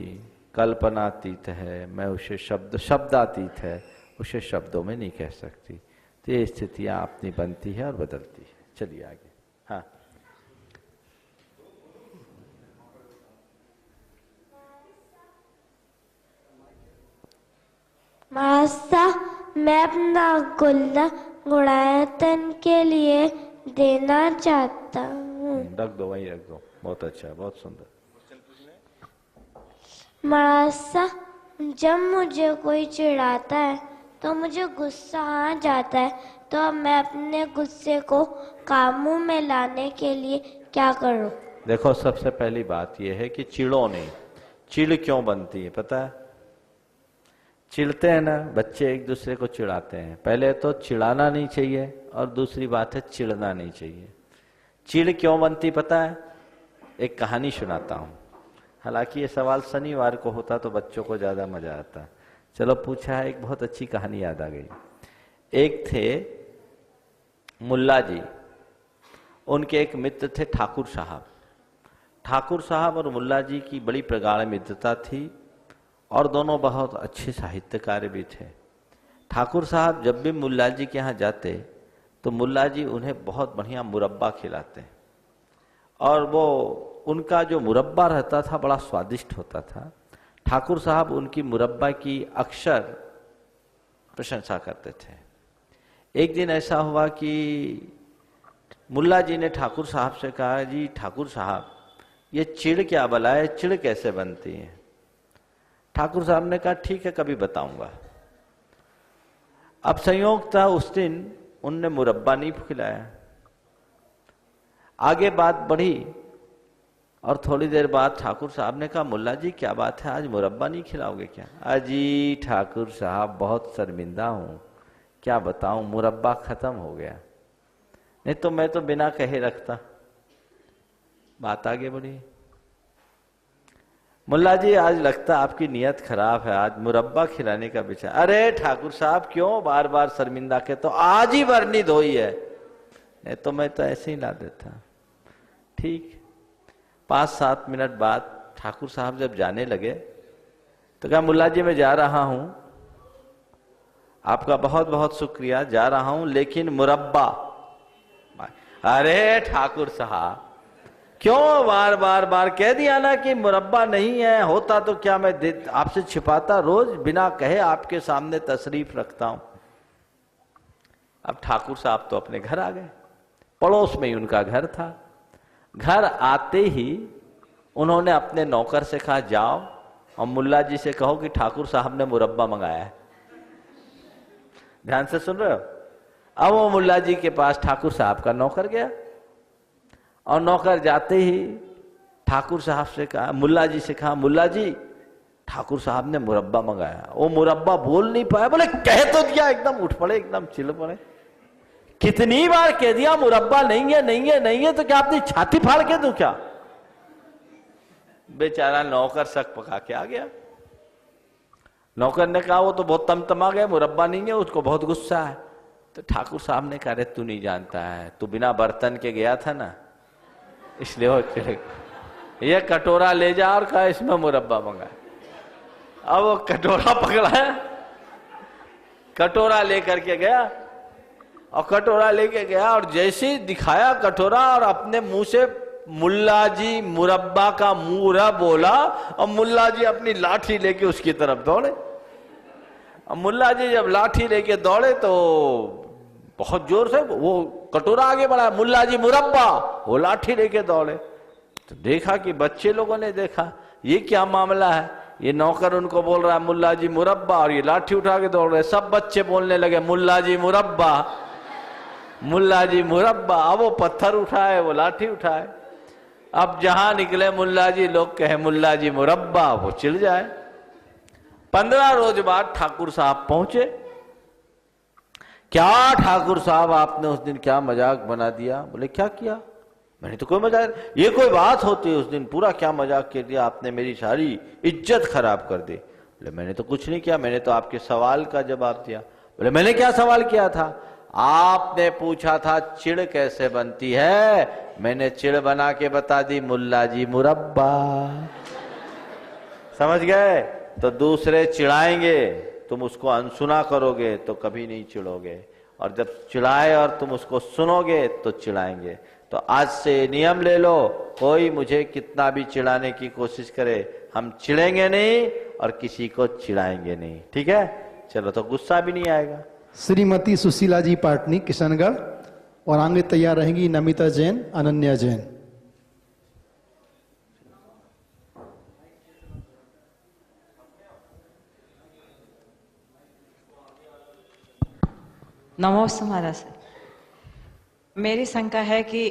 कल्पनातीत है। मैं उसे शब्दातीत है, उसे शब्दों में नहीं कह सकती। तो ये स्थितियाँ अपनी बनती है और बदलती है। चलिए आगे। हाँ, मास्ता, मैं अपना गुल्ला गुड़ायतन के लिए देना चाहता हूँ। रख दो, वहीं रख दो। बहुत अच्छा, बहुत सुंदर। मास्ता, जब मुझे कोई चिढ़ाता है तो मुझे गुस्सा आ जाता है, तो अब मैं अपने गुस्से को काबू में लाने के लिए क्या करूँ? देखो, सबसे पहली बात यह है कि चिढ़ो नहीं। चिढ़ क्यों बनती है पता है? चिढ़ते हैं ना बच्चे, एक दूसरे को चिढ़ाते हैं। पहले तो चिढ़ाना नहीं चाहिए, और दूसरी बात है चिढ़ना नहीं चाहिए। चिढ़ क्यों बनती पता है? एक कहानी सुनाता हूँ। हालांकि ये सवाल शनिवार को होता तो बच्चों को ज्यादा मजा आता। चलो पूछा है, एक बहुत अच्छी कहानी याद आ गई। एक थे मुल्ला जी, उनके एक मित्र थे ठाकुर साहब। ठाकुर साहब और मुल्ला जी की बड़ी प्रगाढ़ मित्रता थी, और दोनों बहुत अच्छे साहित्यकार भी थे। ठाकुर साहब जब भी मुल्ला जी के यहाँ जाते तो मुल्ला जी उन्हें बहुत बढ़िया मुरब्बा खिलाते, और वो उनका जो मुरब्बा रहता था बड़ा स्वादिष्ट होता था। ठाकुर साहब उनकी मुरब्बा की अक्सर प्रशंसा करते थे। एक दिन ऐसा हुआ कि मुल्ला जी ने ठाकुर साहब से कहा, जी ठाकुर साहब, ये चिढ़ क्या बला है, चिढ़ कैसे बनती है? ठाकुर साहब ने कहा, ठीक है, कभी बताऊंगा। अब संयोग था उस दिन उनने मुरब्बा नहीं खिलाया। आगे बात बढ़ी और थोड़ी देर बाद ठाकुर साहब ने कहा, मुल्ला जी क्या बात है, आज मुरब्बा नहीं खिलाओगे क्या? अजी ठाकुर साहब बहुत शर्मिंदा हूँ, क्या बताऊं, मुरब्बा खत्म हो गया, नहीं तो मैं तो बिना कहे रखता। बात आगे बढ़ी, मुल्ला जी आज लगता आपकी नीयत खराब है, आज मुरब्बा खिलाने का विचार। अरे ठाकुर साहब क्यों बार बार शर्मिंदा के, तो आज ही बरनी धोई है, नहीं तो मैं तो ऐसे ही ला देता। ठीक 5-7 मिनट बाद ठाकुर साहब जब जाने लगे तो कहा, मुल्ला जी मैं जा रहा हूं, आपका बहुत बहुत शुक्रिया, जा रहा हूं, लेकिन मुरब्बा। अरे ठाकुर साहब क्यों बार बार बार कह दिया ना कि मुरब्बा नहीं है, होता तो क्या मैं आपसे छिपाता, रोज बिना कहे आपके सामने तशरीफ रखता हूं। अब ठाकुर साहब तो अपने घर आ गए, पड़ोस में ही उनका घर था। घर आते ही उन्होंने अपने नौकर से कहा, जाओ और मुल्ला जी से कहो कि ठाकुर साहब ने मुरब्बा मंगाया है। ध्यान से सुन रहे हो? अब वो मुल्ला जी के पास ठाकुर साहब का नौकर गया और नौकर जाते ही ठाकुर साहब से कहा, मुल्ला जी से कहा, मुल्ला जी ठाकुर साहब ने मुरब्बा मंगाया। वो मुरब्बा बोल नहीं पाया, बोले कह तो दिया, एकदम उठ पड़े, एकदम चिल्ल पड़े। कितनी बार कह दिया मुरब्बा नहीं है नहीं है नहीं है, तो क्या आपने छाती फाड़ के दूं क्या? बेचारा नौकर शक पका के आ गया। नौकर ने कहा, वो तो बहुत तमतमा गया, मुरब्बा नहीं है, उसको बहुत गुस्सा है। तो ठाकुर साहब ने कहा, अरे तू नहीं जानता है, तू बिना बर्तन के गया था ना, इसलिए वो चिढ़, ये कटोरा ले जा और कहा इसमें मुरब्बा मंगा। अब वो कटोरा पकड़ा है, कटोरा लेकर के गया और कटोरा लेके गया और जैसे ही दिखाया कटोरा और अपने मुंह से मुल्ला जी मुरब्बा का मुंह बोला और मुल्ला जी अपनी लाठी लेके उसकी तरफ दौड़े। और मुल्ला जी जब लाठी लेके दौड़े तो बहुत जोर से वो कटोरा आगे बढ़ा, मुल्ला जी मुरब्बा, वो लाठी लेके दौड़े। तो देखा कि बच्चे लोगों ने देखा ये क्या मामला है, ये नौकर उनको बोल रहा है मुल्ला जी मुरब्बा और ये लाठी उठा के दौड़ रहे। सब बच्चे बोलने लगे मुल्ला जी मुरब्बा, मुल्ला जी मुरब्बा। अब वो पत्थर उठाए, वो लाठी उठाए। अब जहां निकले मुल्ला जी, लोग कहे मुल्ला जी मुरब्बा, वो चिढ़ जाए। 15 रोज बाद ठाकुर साहब पहुंचे। क्या ठाकुर साहब आपने उस दिन क्या मजाक बना दिया? बोले क्या किया? मैंने तो कोई मजाक, ये कोई बात होती है? उस दिन पूरा क्या मजाक कर दिया आपने, मेरी सारी इज्जत खराब कर दी। बोले मैंने तो कुछ नहीं किया, मैंने तो आपके सवाल का जवाब दिया। बोले मैंने क्या सवाल किया था? आपने पूछा था चिड़ कैसे बनती है, मैंने चिड़ बना के बता दी, मुल्ला जी मुरब्बा। समझ गए? तो दूसरे चिढ़ाएंगे, तुम उसको अनसुना करोगे तो कभी नहीं चिढ़ोगे, और जब चिढ़ाए और तुम उसको सुनोगे तो चिढ़ाएंगे। तो आज से नियम ले लो, कोई मुझे कितना भी चिढ़ाने की कोशिश करे, हम चिढ़ेंगे नहीं और किसी को चिढ़ाएंगे नहीं। ठीक है? चलो, तो गुस्सा भी नहीं आएगा। श्रीमती सुशीला जी पाटनी किशनगढ़, और आगे तैयार रहेंगी नमिता जैन, अनन्या जैन। नमस्ते महाराज। मेरी शंका है कि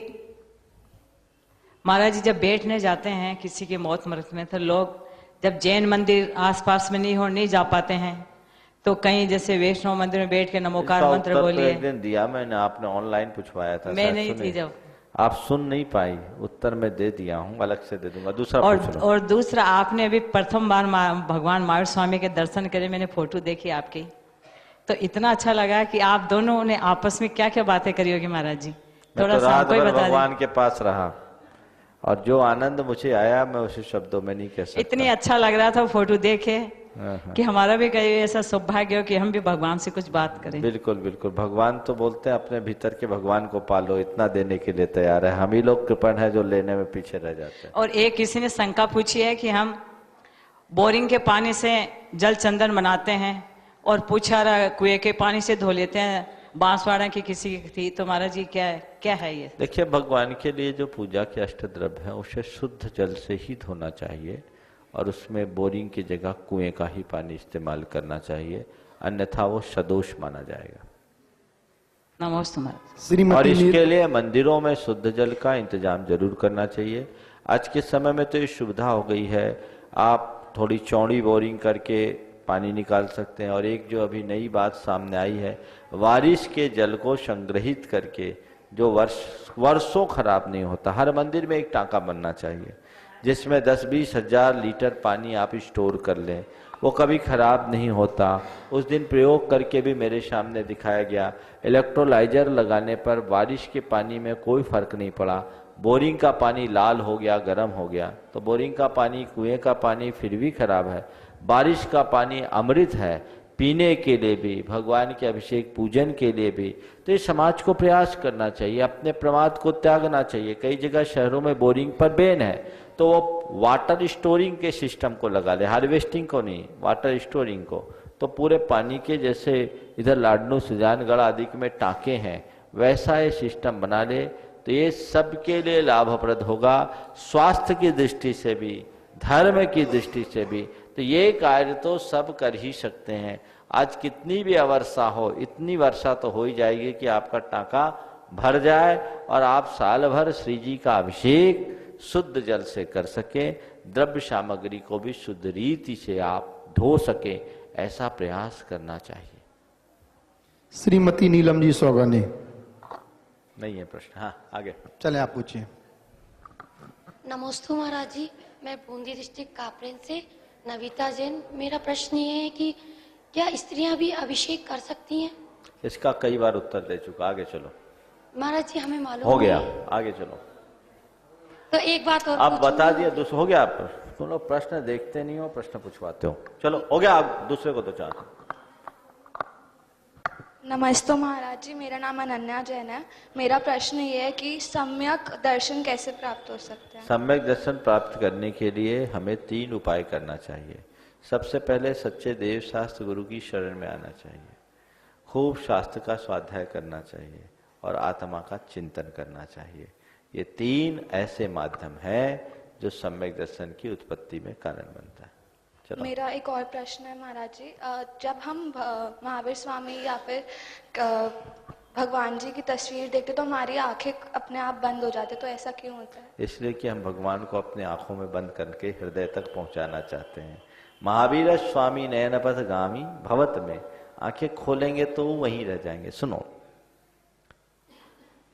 महाराज जी जब बैठने जाते हैं किसी की मौत मृत्यु में, तो लोग जब जैन मंदिर आसपास में नहीं जा पाते हैं, तो कहीं जैसे वैष्णव मंदिर में बैठ के नमोकार मंत्र बोलिए। एक दिन दिया मैंने, आपने ऑनलाइन पूछवाया था, मैं नहीं थी जब, आप सुन नहीं पाई। उत्तर में दे दिया हूँ, अलग से दे दूंगा। दूसरा और दूसरा, आपने अभी प्रथम बार भगवान महावीर स्वामी के दर्शन करे, मैंने फोटो देखी आपकी, तो इतना अच्छा लगा कि आप दोनों ने आपस में क्या क्या बातें करी होगी महाराज जी, थोड़ा सा हमको ही बता दीजिए। भगवान के पास रहा और जो आनंद मुझे आया मैं उसे शब्दों में नहीं कह सकता। इतनी अच्छा लग रहा था फोटो देखे कि हमारा भी कहीं ऐसा सौभाग्य हो कि हम भी भगवान से कुछ बात करें। बिल्कुल बिल्कुल, भगवान तो बोलते हैं अपने भीतर के भगवान को पालो, इतना देने के लिए तैयार है। हम ही लोग कृपण है जो लेने में पीछे रह जाते हैं। और एक किसी ने शंका पूछी है कि हम बोरिंग के पानी से जल चंदन बनाते हैं और पूछा रहा कुएं के पानी से धो लेते हैं, बांसवाड़ा की किसी की थी, तो महाराज जी क्या है ये? देखिए, भगवान के लिए जो पूजा के अष्टद्रव्य है उसे शुद्ध जल से ही धोना चाहिए और उसमें बोरिंग की जगह कुएं का ही पानी इस्तेमाल करना चाहिए, अन्यथा वो सदोष माना जाएगा। नमस्ते महाराज। और इसके लिए मंदिरों में शुद्ध जल का इंतजाम जरूर करना चाहिए। आज के समय में तो ये सुविधा हो गई है, आप थोड़ी चौड़ी बोरिंग करके पानी निकाल सकते हैं। और एक जो अभी नई बात सामने आई है, बारिश के जल को संग्रहित करके जो वर्षों खराब नहीं होता। हर मंदिर में एक टांका बनना चाहिए जिसमें 10-20 हजार लीटर पानी आप स्टोर कर लें, वो कभी खराब नहीं होता। उस दिन प्रयोग करके भी मेरे सामने दिखाया गया, इलेक्ट्रोलाइजर लगाने पर बारिश के पानी में कोई फर्क नहीं पड़ा। बोरिंग का पानी लाल हो गया, गर्म हो गया, तो बोरिंग का पानी, कुएं का पानी फिर भी खराब है, बारिश का पानी अमृत है पीने के लिए भी, भगवान के अभिषेक पूजन के लिए भी। तो ये समाज को प्रयास करना चाहिए, अपने प्रमाद को त्यागना चाहिए। कई जगह शहरों में बोरिंग पर बैन है, तो वो वाटर स्टोरिंग के सिस्टम को लगा ले, हार्वेस्टिंग को नहीं, वाटर स्टोरिंग को। तो पूरे पानी के जैसे इधर लाडनू, सुजानगढ़ आदि में टाँके हैं, वैसा ये सिस्टम बना ले तो ये सबके लिए लाभप्रद होगा, स्वास्थ्य की दृष्टि से भी, धर्म की दृष्टि से भी। तो ये कार्य तो सब कर ही सकते हैं। आज कितनी भी अवर्षा हो, इतनी वर्षा तो हो ही जाएगी कि आपका टाँका भर जाए और आप साल भर श्री जी का अभिषेक शुद्ध जल से कर सके, द्रव्य सामग्री को भी शुद्ध रीति से आप धो सके, ऐसा प्रयास करना चाहिए। श्रीमती नीलम जी सौगाने। नहीं है प्रश्न, हाँ आगे चलें, आप पूछिए। नमस्ते महाराज जी, मैं बूंदी डिस्ट्रिक्ट कापरेन से नविता जैन। मेरा प्रश्न ये है कि क्या स्त्रियां भी अभिषेक कर सकती हैं? इसका कई बार उत्तर दे चुका, आगे चलो। महाराज जी हमें मालूम हो गया, नहीं। आगे चलो। तो एक बात और आप बता दिया, दूसरा हो गया। आप तुम लोग प्रश्न देखते नहीं हो, प्रश्न पूछवाते हो। चलो हो गया, आप दूसरे को तो चाहते। नमस्ते महाराज जी, मेरा नाम अनन्या जैन है। मेरा प्रश्न ये है कि सम्यक दर्शन कैसे प्राप्त हो सकते हैं? सम्यक दर्शन प्राप्त करने के लिए हमें 3 उपाय करना चाहिए। सबसे पहले सच्चे देव शास्त्र गुरु की शरण में आना चाहिए, खूब शास्त्र का स्वाध्याय करना चाहिए और आत्मा का चिंतन करना चाहिए। ये 3 ऐसे माध्यम हैं जो सम्यक दर्शन की उत्पत्ति में कारण बनता है। चलो। मेरा एक और प्रश्न है महाराज जी, जब हम महावीर स्वामी या फिर भगवान जी की तस्वीर देखते तो हमारी आंखें अपने आप बंद हो जाती, तो ऐसा क्यों होता है? इसलिए कि हम भगवान को अपने आंखों में बंद करके हृदय तक पहुंचाना चाहते हैं। महावीर स्वामी नयनपथ गामी भवत में आंखें खोलेंगे तो वहीं रह जाएंगे। सुनो,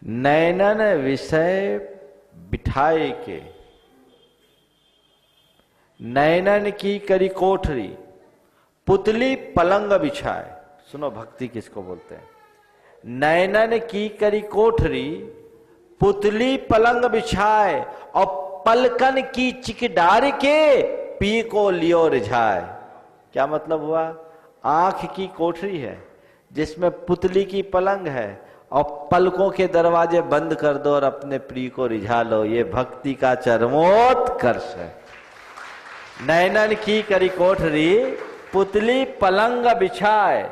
नयनन विषय बिठाए के, नयनन की करी कोठरी, पुतली पलंग बिछाए। सुनो, भक्ति किसको बोलते हैं? नयनन की करी कोठरी, पुतली पलंग बिछाए और पलकन की चिकडार के पी को लियो रिझाए। क्या मतलब हुआ? आंख की कोठरी है जिसमें पुतली की पलंग है और पलकों के दरवाजे बंद कर दो और अपने प्रिय को रिझा लो। ये भक्ति का चरमोत्कर्ष है। नयनन की करी कोठरी, पुतली पलंग बिठाए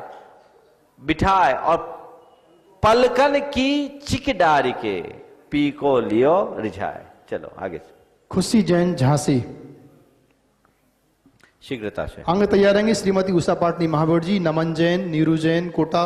और पलकन की चिक डारी के पी को लियो रिझाए। चलो आगे। खुशी जैन झांसी। शीघ्रता से अंग तैयार रहेंगे। श्रीमती उषा पाटनी महावीर जी, नमन जैन, नीरू जैन, कोटा।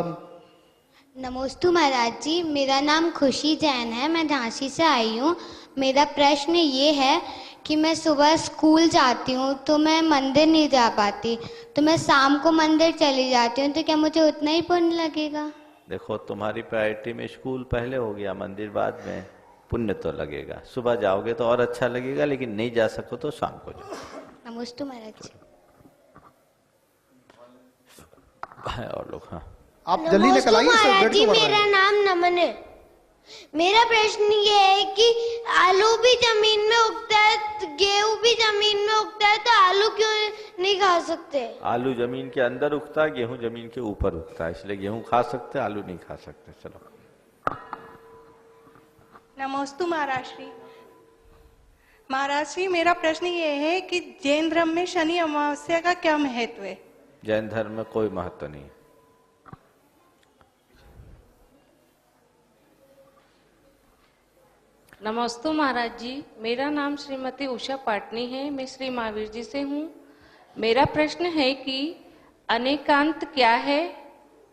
नमस्ते महाराज जी, मेरा नाम खुशी जैन है, मैं झांसी से आई हूँ। मेरा प्रश्न ये है कि मैं सुबह स्कूल जाती हूँ तो मैं मंदिर नहीं जा पाती, तो मैं शाम को मंदिर चली जाती हूँ, तो क्या मुझे उतना ही पुण्य लगेगा? देखो, तुम्हारी प्रायोरिटी में स्कूल पहले हो गया, मंदिर बाद में। पुण्य तो लगेगा, सुबह जाओगे तो और अच्छा लगेगा, लेकिन नहीं जा सको तो शाम को जाओ। नमस्ते महाराज जी। और लोग, हाँ आप जल्दी निकल आइए। महाराज जी, मेरा नाम नमन है। मेरा प्रश्न ये है कि आलू भी जमीन में उगता है, गेहूं भी जमीन में उगता है, तो आलू क्यों नहीं खा सकते? आलू जमीन के अंदर उगता है, गेहूं जमीन के ऊपर उगता है, इसलिए गेहूं खा सकते, आलू नहीं खा सकते। चलो। नमस्ते महाराज श्री। महाराज श्री, मेरा प्रश्न ये है कि जैन धर्म में शनि अमावस्या का क्या महत्व है? जैन धर्म में कोई महत्व नहीं। नमस्ते महाराज जी, मेरा नाम श्रीमती उषा पाटनी है, मैं श्री महावीर जी से हूँ। मेरा प्रश्न है कि अनेकांत क्या है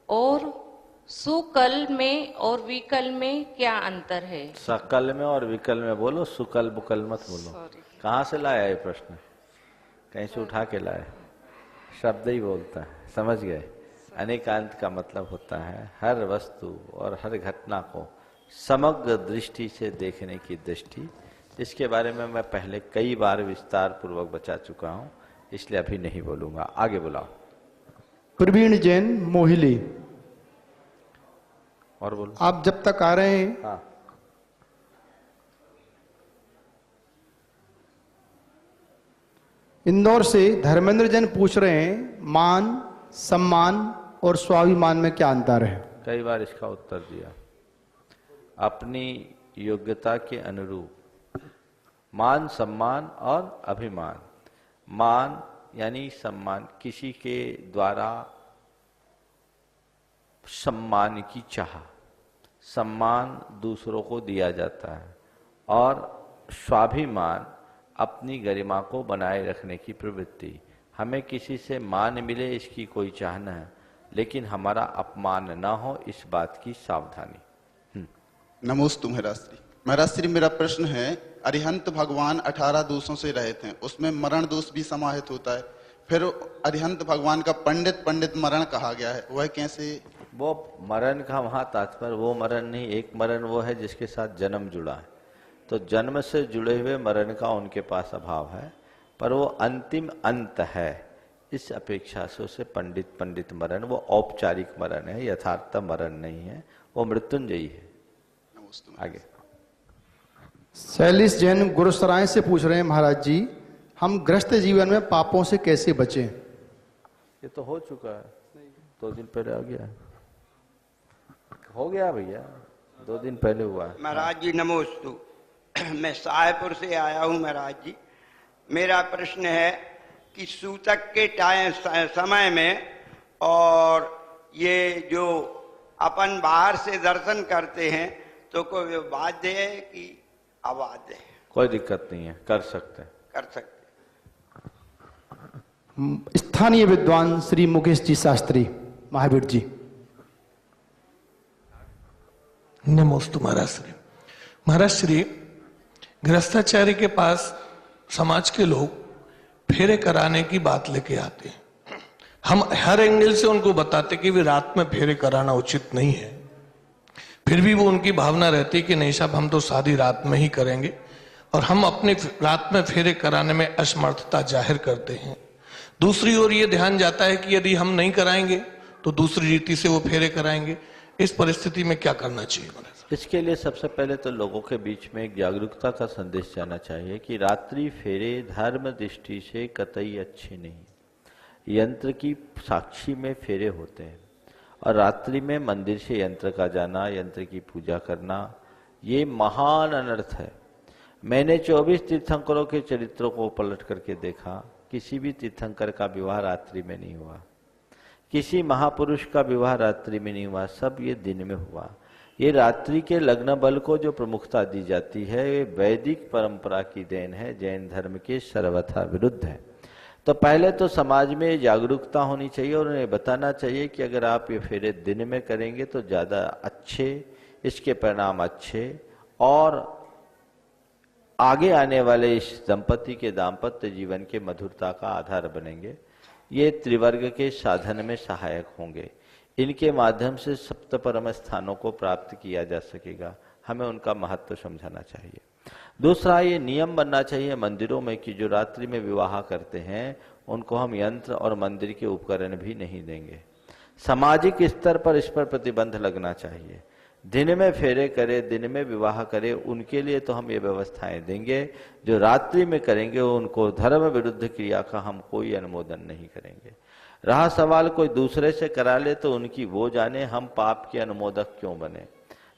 और सुकल में और विकल में क्या अंतर है? सकल में और विकल में बोलो, सुकल बुकल मत बोलो। कहाँ से लाया ये प्रश्न? कहीं से उठा के लाया? शब्द ही बोलता है, समझ गए? अनेकांत का मतलब होता है हर वस्तु और हर घटना को समग्र दृष्टि से देखने की दृष्टि। इसके बारे में मैं पहले कई बार विस्तार पूर्वक बता चुका हूँ, इसलिए अभी नहीं बोलूंगा। आगे बुलाओ। प्रवीण जैन मोहिली। और बोलो। आप जब तक आ रहे हैं। हाँ। इंदौर से धर्मेंद्र जैन पूछ रहे हैं, मान, सम्मान और स्वाभिमान में क्या अंतर है? कई बार इसका उत्तर दिया। अपनी योग्यता के अनुरूप मान, सम्मान और अभिमान। मान यानी सम्मान, किसी के द्वारा सम्मान की चाह, सम्मान दूसरों को दिया जाता है। और स्वाभिमान अपनी गरिमा को बनाए रखने की प्रवृत्ति। हमें किसी से मान मिले इसकी कोई चाह न है, लेकिन हमारा अपमान न हो इस बात की सावधानी। नमोस्तु महाराष्ट्री। महाराष्ट्री, मेरा प्रश्न है, अरिहंत भगवान 18 दोषों से रहित हैं, उसमें मरण दोष भी समाहित होता है। फिर अरिहंत भगवान का पंडित मरण कहा गया है, वह कैसे? वो मरण का वहां तात्पर्य वो मरण नहीं, एक मरण वो है जिसके साथ जन्म जुड़ा है। तो जन्म से जुड़े हुए मरण का उनके पास अभाव है, पर वो अंतिम अंत है। इस अपेक्षा से उसे पंडित मरण, वो औपचारिक मरण है, यथार्थ मरण नहीं है, वो मृत्युंजयी है। आगे। शैलिश जैन गुरुसराय से पूछ रहे हैं, महाराज जी हम गृहस्थ जीवन में पापों से कैसे बचें? ये तो हो चुका है, 2 दिन पहले आ गया, हो गया भैया, 2 दिन पहले हुआ है। महाराज जी नमोस्तु। मैं साहेबपुर से आया हूँ महाराज जी। मेरा प्रश्न है कि सूतक के समय में और ये जो अपन बाहर से दर्शन करते हैं तो कोई वाद्य है कि अवाद्य है? कोई दिक्कत नहीं है, कर सकते हैं। कर सकते। स्थानीय विद्वान श्री मुकेश जी शास्त्री, महावीर जी। नमोस्तु महाराज श्री। महाराज श्री, गृहस्थाचार्य के पास समाज के लोग फेरे कराने की बात लेके आते हैं। हम हर एंगल से उनको बताते कि भी रात में फेरे कराना उचित नहीं है, फिर भी वो उनकी भावना रहती कि नहीं साहब हम तो शादी रात में ही करेंगे, और हम अपने रात में फेरे कराने में असमर्थता जाहिर करते हैं। दूसरी ओर ये ध्यान जाता है कि यदि हम नहीं कराएंगे तो दूसरी रीति से वो फेरे कराएंगे। इस परिस्थिति में क्या करना चाहिए? इसके लिए सबसे पहले तो लोगों के बीच में एक जागरूकता का संदेश जाना चाहिए कि रात्रि फेरे धर्म दृष्टि से कतई अच्छे नहीं। यंत्र की साक्षी में फेरे होते हैं, और रात्रि में मंदिर से यंत्र का जाना, यंत्र की पूजा करना, ये महान अनर्थ है। मैंने 24 तीर्थंकरों के चरित्रों को पलट करके देखा, किसी भी तीर्थंकर का विवाह रात्रि में नहीं हुआ, किसी महापुरुष का विवाह रात्रि में नहीं हुआ, सब ये दिन में हुआ। ये रात्रि के लग्न बल को जो प्रमुखता दी जाती है, ये वैदिक परंपरा की देन है, जैन धर्म के सर्वथा विरुद्ध है। तो पहले तो समाज में जागरूकता होनी चाहिए और उन्हें बताना चाहिए कि अगर आप ये फेरे दिन में करेंगे तो ज़्यादा अच्छे, इसके परिणाम अच्छे और आगे आने वाले इस दंपति के दाम्पत्य जीवन के मधुरता का आधार बनेंगे। ये त्रिवर्ग के साधन में सहायक होंगे। इनके माध्यम से सप्त परम स्थानों को प्राप्त किया जा सकेगा। हमें उनका महत्व समझाना चाहिए। दूसरा, ये नियम बनना चाहिए मंदिरों में कि जो रात्रि में विवाह करते हैं उनको हम यंत्र और मंदिर के उपकरण भी नहीं देंगे। सामाजिक स्तर पर इस पर प्रतिबंध लगना चाहिए। दिन में फेरे करे, दिन में विवाह करे, उनके लिए तो हम ये व्यवस्थाएं देंगे। जो रात्रि में करेंगे उनको धर्म विरुद्ध क्रिया का हम कोई अनुमोदन नहीं करेंगे। रहा सवाल कोई दूसरे से करा ले तो उनकी वो जाने, हम पाप के अनुमोदक क्यों बने।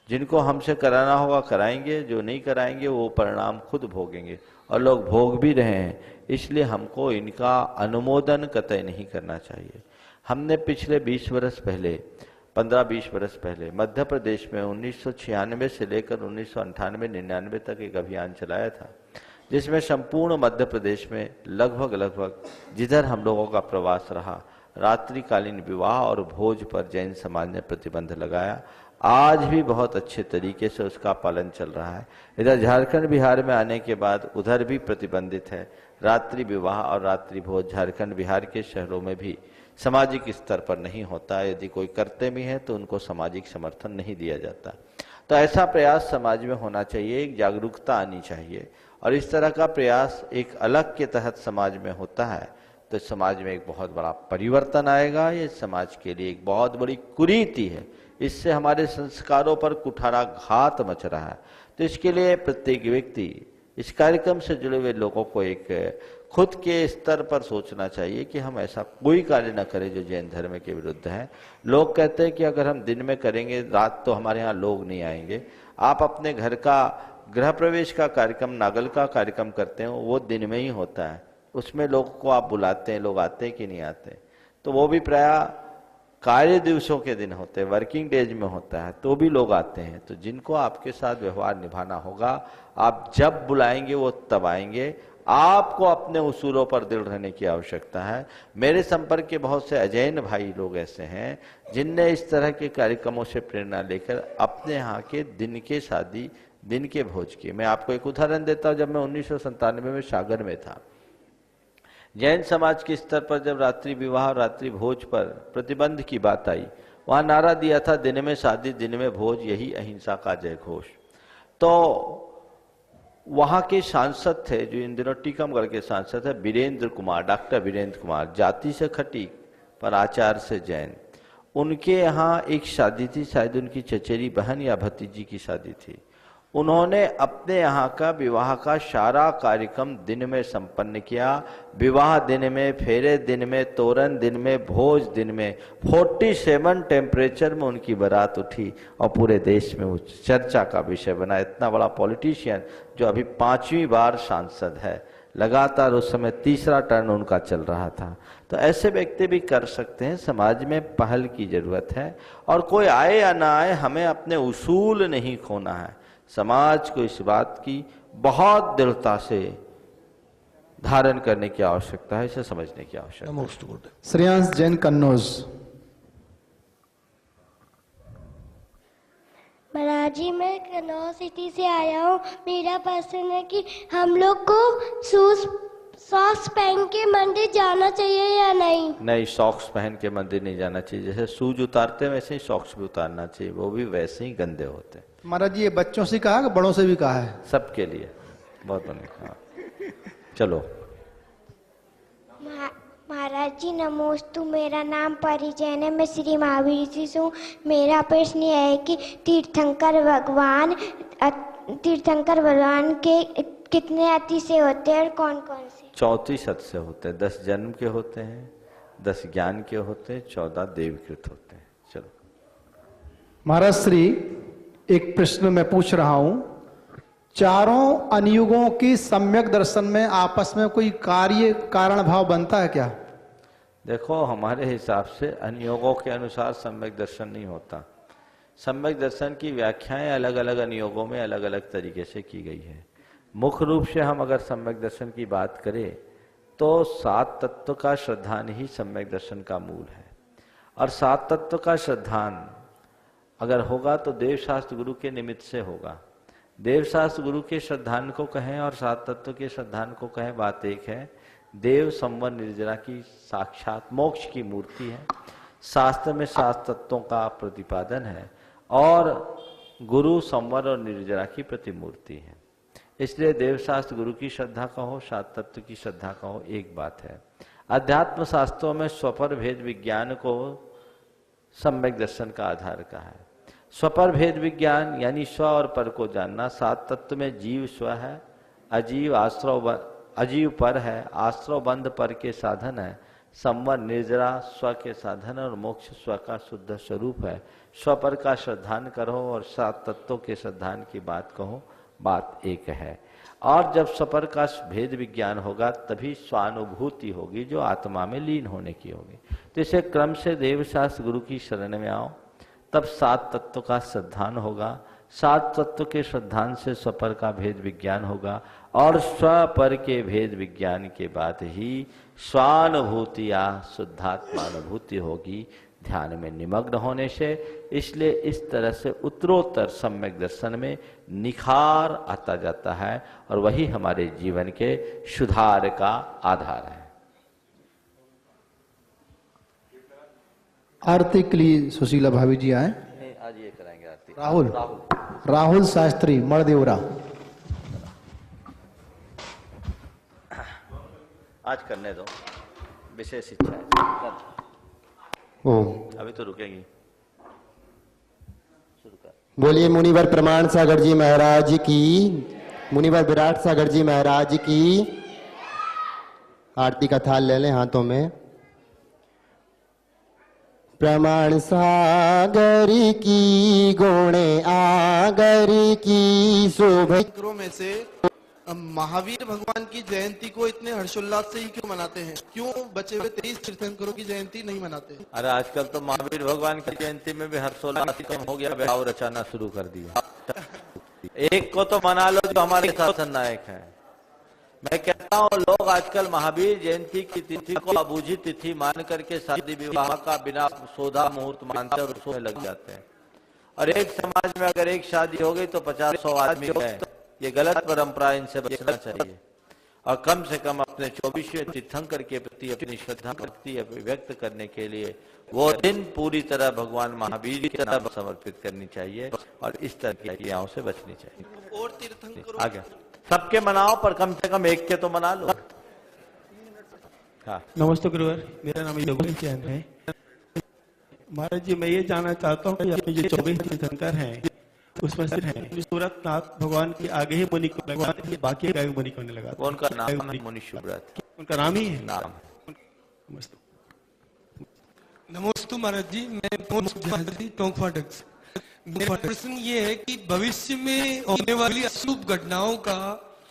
जिनको हमसे कराना होगा कराएंगे, जो नहीं कराएंगे वो परिणाम खुद भोगेंगे और लोग भोग भी रहे हैं। इसलिए हमको इनका अनुमोदन कतई नहीं करना चाहिए। हमने पिछले 20 वर्ष पहले, 15-20 वर्ष पहले मध्य प्रदेश में 1996 से लेकर 1998-99 तक एक अभियान चलाया था, जिसमें संपूर्ण मध्य प्रदेश में लगभग जिधर हम लोगों का प्रवास रहा, रात्रिकालीन विवाह और भोज पर जैन समाज ने प्रतिबंध लगाया। आज भी बहुत अच्छे तरीके से उसका पालन चल रहा है। इधर झारखंड बिहार में आने के बाद उधर भी प्रतिबंधित है। रात्रि विवाह और रात्रि भोज झारखंड बिहार के शहरों में भी सामाजिक स्तर पर नहीं होता। यदि कोई करते भी हैं तो उनको सामाजिक समर्थन नहीं दिया जाता। तो ऐसा प्रयास समाज में होना चाहिए, एक जागरूकता आनी चाहिए। और इस तरह का प्रयास एक अलग के तहत समाज में होता है तो समाज में एक बहुत बड़ा परिवर्तन आएगा। ये समाज के लिए एक बहुत बड़ी कुरीति है। इससे हमारे संस्कारों पर कुठाराघात मच रहा है। तो इसके लिए प्रत्येक व्यक्ति, इस कार्यक्रम से जुड़े हुए लोगों को एक खुद के स्तर पर सोचना चाहिए कि हम ऐसा कोई कार्य न करें जो जैन धर्म के विरुद्ध है। लोग कहते हैं कि अगर हम दिन में करेंगे रात तो हमारे यहाँ लोग नहीं आएंगे। आप अपने घर का गृह प्रवेश का कार्यक्रम, नागल का कार्यक्रम करते हो, वो दिन में ही होता है। उसमें लोगों को आप बुलाते हैं, लोग आते हैं कि नहीं आते? तो वो भी प्रायः कार्य दिवसों के दिन होते हैं, वर्किंग डेज में होता है, तो भी लोग आते हैं। तो जिनको आपके साथ व्यवहार निभाना होगा, आप जब बुलाएंगे वो तब आएंगे। आपको अपने उसूलों पर दृढ़ रहने की आवश्यकता है। मेरे संपर्क के बहुत से अजैन भाई लोग ऐसे हैं जिनने इस तरह के कार्यक्रमों से प्रेरणा लेकर अपने यहाँ के दिन के शादी, दिन के भोज की। मैं आपको एक उदाहरण देता हूँ। जब मैं 1997 में सागर में था, जैन समाज के स्तर पर जब रात्रि विवाह और रात्रि भोज पर प्रतिबंध की बात आई, वहां नारा दिया था, दिन में शादी दिन में भोज, यही अहिंसा का जय घोष। तो वहां के सांसद थे, जो इन दिनों टीकमगढ़ के सांसद है, वीरेंद्र कुमार, डॉक्टर वीरेंद्र कुमार, जाति से खटीक पर आचार से जैन। उनके यहाँ एक शादी थी, शायद उनकी चचेरी बहन या भतीजी की शादी थी। उन्होंने अपने यहाँ का विवाह का सारा कार्यक्रम दिन में संपन्न किया। विवाह दिन में, फेरे दिन में, तोरण दिन में, भोज दिन में। 47 टेम्परेचर में उनकी बारात उठी और पूरे देश में वो चर्चा का विषय बना। इतना बड़ा पॉलिटिशियन जो अभी 5वीं बार सांसद है, लगातार उस समय तीसरा टर्न उनका चल रहा था। तो ऐसे व्यक्ति भी कर सकते हैं। समाज में पहल की जरूरत है और कोई आए या ना आए, हमें अपने उसूल नहीं खोना है। समाज को इस बात की बहुत दृढ़ता से धारण करने की आवश्यकता है, इसे समझने की आवश्यकता है। श्रेयांश जैन कन्नौज। महाराज जी, मैं कन्नौज सिटी से आया हूँ। मेरा प्रश्न है कि हम लोग को सॉक्स पहन के मंदिर जाना चाहिए या नहीं? नहीं, सॉक्स पहन के मंदिर नहीं जाना चाहिए। जैसे शूज उतारते हैं वैसे ही सॉक्स भी उतारना चाहिए, वो भी वैसे ही गंदे होते हैं। महाराज जी, ये बच्चों से कहा कि बड़ों से भी कहा है? सबके लिए, बहुत बने। हाँ, चलो। महाराज जी नमोस्तु, मेरा नाम परी जैन है, मैं श्री महावीर जी से हूँ। मेरा प्रश्न यह है कि तीर्थंकर भगवान के कितने अतिशय होते हैं और कौन कौन से? 34 अतिशय होते हैं। 10 जन्म के होते हैं, 10 ज्ञान के होते हैं, 14 देवकृत होते हैं। चलो महाराज श्री, एक प्रश्न मैं पूछ रहा हूं, चारों अनुयुगों की सम्यक दर्शन में आपस में कोई कार्य कारण भाव बनता है क्या? देखो, हमारे हिसाब से अनुयोगों के अनुसार सम्यक दर्शन नहीं होता। सम्यक दर्शन की व्याख्याएं अलग अलग अनुयोगों में अलग अलग तरीके से की गई है। मुख्य रूप से हम अगर सम्यक दर्शन की बात करें तो 7 तत्व का श्रद्धान ही सम्यक दर्शन का मूल है। और 7 तत्व का श्रद्धान अगर होगा तो देवशास्त्र गुरु के निमित्त से होगा। देवशास्त्र गुरु के श्रद्धान को कहें और 7 तत्व के श्रद्धान को कहें, बात एक है। देव संवर निर्जरा की साक्षात मोक्ष की मूर्ति है। शास्त्र में 7 तत्वों का प्रतिपादन है और गुरु संवर और निर्जरा की प्रतिमूर्ति है। इसलिए देवशास्त्र गुरु की श्रद्धा कहो, 7 तत्व की श्रद्धा कहो, एक बात है। अध्यात्म शास्त्रों में स्वपर भेद विज्ञान को सम्यक दर्शन का आधार कहा है। स्वपर भेद विज्ञान यानी स्व और पर को जानना। 7 तत्व में जीव स्व है, अजीव पर है, आश्रव बंध पर के साधन है, संवर निर्जरा स्व के साधन और मोक्ष स्व का शुद्ध स्वरूप है। स्व पर का श्रद्धान करो और 7 तत्वों के श्रद्धान की बात कहो, बात एक है। और जब स्वपर का भेद विज्ञान होगा तभी स्वानुभूति होगी जो आत्मा में लीन होने की होगी। तो इसे क्रम से देवशास्त्र गुरु की शरण में आओ, तब 7 तत्व का श्रद्धान होगा। सात तत्व के श्रद्धांत से स्वपर का भेद विज्ञान होगा और स्वपर के भेद विज्ञान के बाद ही स्वानुभूति या शुद्धात्मानुभूति होगी ध्यान में निमग्न होने से। इसलिए इस तरह से उत्तरोत्तर सम्यक दर्शन में निखार आता जाता है और वही हमारे जीवन के सुधार का आधार है। आरती के लिए सुशीला भाभी जी आए। आज ये कराएंगे आरती। राहुल शास्त्री मड़देवरा। आज करने दो, विशेष इच्छा है। ओम। अभी तो रुकेगी। शुरू कर। बोलिए मुनिवर प्रमाण सागर जी महाराज की, मुनिवर विराट सागर जी महाराज की। आरती का थाल ले लें हाथों में। प्रमाण सागर की गुणे आगर की शोभा में से महावीर भगवान की जयंती को इतने हर्षोल्लास से ही क्यों मनाते हैं? क्यों बचे हुए 23 तीर्थंकरों की जयंती नहीं मनाते? अरे आजकल तो महावीर भगवान की जयंती में भी हर्षोल्लास कम हो गया, भाव रचाना शुरू कर दिया। एक को तो मना लो जो हमारे शासन नायक है। मैं कहता हूँ लोग आजकल महावीर जयंती की तिथि को अबूझी तिथि मान करके शादी विवाह का बिना सोधा मुहूर्त मानते और उसमें लग जाते हैं। और एक समाज में अगर एक शादी हो गई तो 50-100 आदमी है। ये गलत परंपरा, इनसे बचना चाहिए। और कम से कम अपने 24वें तीर्थंकर के प्रति अपनी श्रद्धा भक्ति व्यक्त करने के लिए वो दिन पूरी तरह भगवान महावीर की तरह समर्पित करनी चाहिए और इस तरह की क्रियाओं से बचनी चाहिए। और तीर्थंकरों आगे सबके मनाओ पर कम से कम एक के तो मना लो। हाँ। नमस्ते गुरुवर, मेरा नाम योगेश जैन है। महाराज जी, मैं ये जानना चाहता हूँ कि जो 24 तीर्थंकर हैं उसमें से हैं सूरतनाथ भगवान के आगे ही मुनि को भगवान के बाकी आगे मुनि को नहीं लगा। उनका नाम है मुनि सुब्रत। उनका नाम ही है नाम। नमस्ते महाराज जी, मैं टोंक फाटक से। मेरा प्रश्न ये है कि भविष्य में होने वाली अशुभ घटनाओं का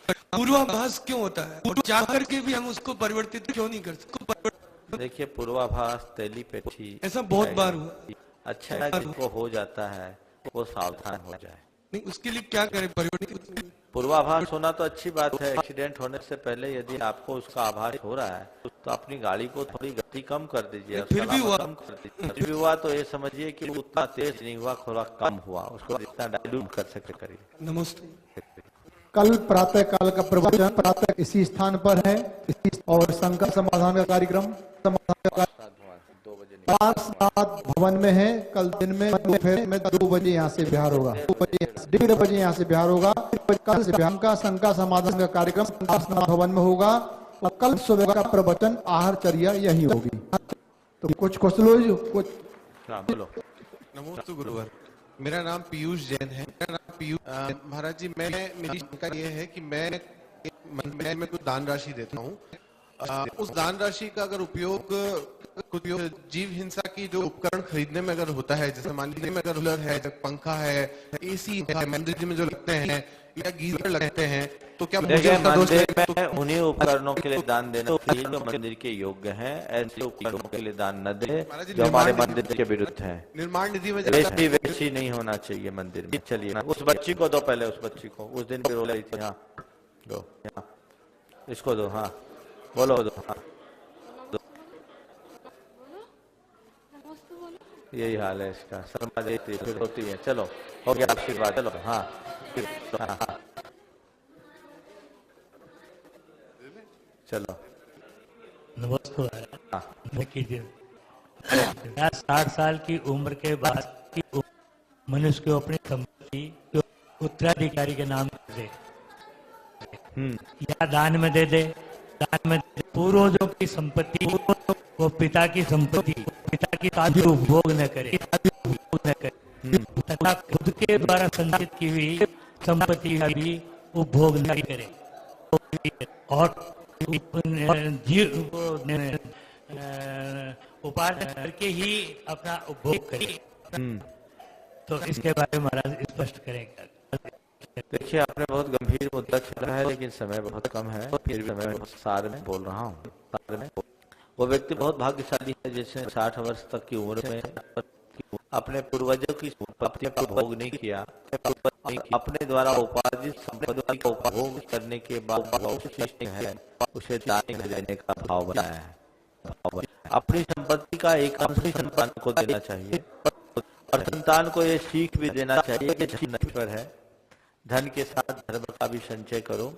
पूर्वाभास क्यों होता है और जाकर के भी हम उसको परिवर्तित क्यों नहीं कर सकते? देखिए पूर्वाभास टेलीपैथी ऐसा बहुत बार हुआ। अच्छा है जिनको हो जाता है वो सावधान हो जाए। नहीं, उसके लिए क्या करें? परिवर्तित पूर्वाभास होना तो अच्छी बात है। एक्सीडेंट होने से पहले यदि आपको उसका आभास हो रहा है तो अपनी गाड़ी को थोड़ी गति कम कर दीजिए। फिर भी हुआ कम कर दीजिए। फिर भी हुआ तो ये समझिए कि उतना तेज नहीं हुआ, थोड़ा कम हुआ, उसको जितना डाइल्यूट कर सके करिए। नमस्ते। कल प्रातः काल का प्रवचन प्रातः इसी स्थान पर है और शंकर समाधान का कार्यक्रम भवन में है। कल दिन में दोपहर में 2 बजे यहाँ से बिहार होगा, 1:30 बजे यहाँ से बिहार होगा। कल से बिहार का शंकर समाधान का कार्यक्रम भवन में होगा और कल सुबह का प्रवचन आहारचर्या यही होगी। तो कुछ क्वेश्चन कुछ बोलो। नमस्ते गुरुवर, मेरा नाम पीयूष जैन है। महाराज जी, मेरी शंका ये है कि मैं कुछ दान राशि देता हूँ। उस दान राशि का अगर उपयोग कुछ जीव हिंसा की जो उपकरण खरीदने में अगर होता है, जैसे मान लीजिए में अगर कूलर है, पंखा है, एसी है, मंदिर में जो लगते हैं या गीजर लगते हैं, तो क्या मंदिर में उन्हीं उपकरणों के लिए दान देना चाहिए जो मंदिर के योग्य हैं। ऐसे उपकरणों के लिए दान न दे जो हमारे मंदिर के विरुद्ध है। निर्माण निधि में वैसी नहीं होना चाहिए मंदिर में। चलिए उस बच्ची को दो, पहले उस बच्ची को उस दिन भी रो रही थी। हाँ दो, इसको दो। हाँ बोलो दो। हाँ यही हाल है इसका, शर्मा देती फिर होती है। चलो हो गया आशीर्वाद। चलो हाँ चलो नमस्ते। कीजिए 60 साल की उम्र के बाद मनुष्य को अपनी संपत्ति उत्तराधिकारी के नाम दे या दान में दे दे। पूर्वजों की संपत्ति वो पिता की संपत्ति, पिता की ताजी उपभोग न करे तथा खुद के द्वारा संचित की हुई संपत्ति का भी उपभोग नहीं करे और उपार्जन करके ही अपना उपभोग करे। तो इसके बारे में महाराज स्पष्ट करेंगे। देखिए आपने बहुत गंभीर मुद्दा छेड़ा है, लेकिन समय बहुत कम है, फिर भी मैं सार में बोल रहा हूँ। वो व्यक्ति बहुत भाग्यशाली है जिसने 60 वर्ष तक की उम्र में अपने पूर्वजों की संपत्ति का भोग नहीं किया, अपने द्वारा उपार्जित संपत्ति का उपभोग करने के बाद अवशिष्ट है उसे दान में देने का भाव बनाया है। अपनी संपत्ति का एक अंश संतान को देना चाहिए और संतान को ये सीख भी देना चाहिए कि धन नश्वर है, धन के साथ धर्म का भी संचय करो,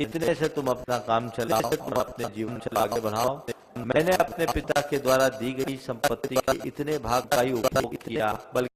इतने से तुम अपना काम चलाओ, तुम अपने जीवन से आगे बढ़ाओ। मैंने अपने पिता के द्वारा दी गई संपत्ति के इतने भाग का ही उपयोग किया, बल्कि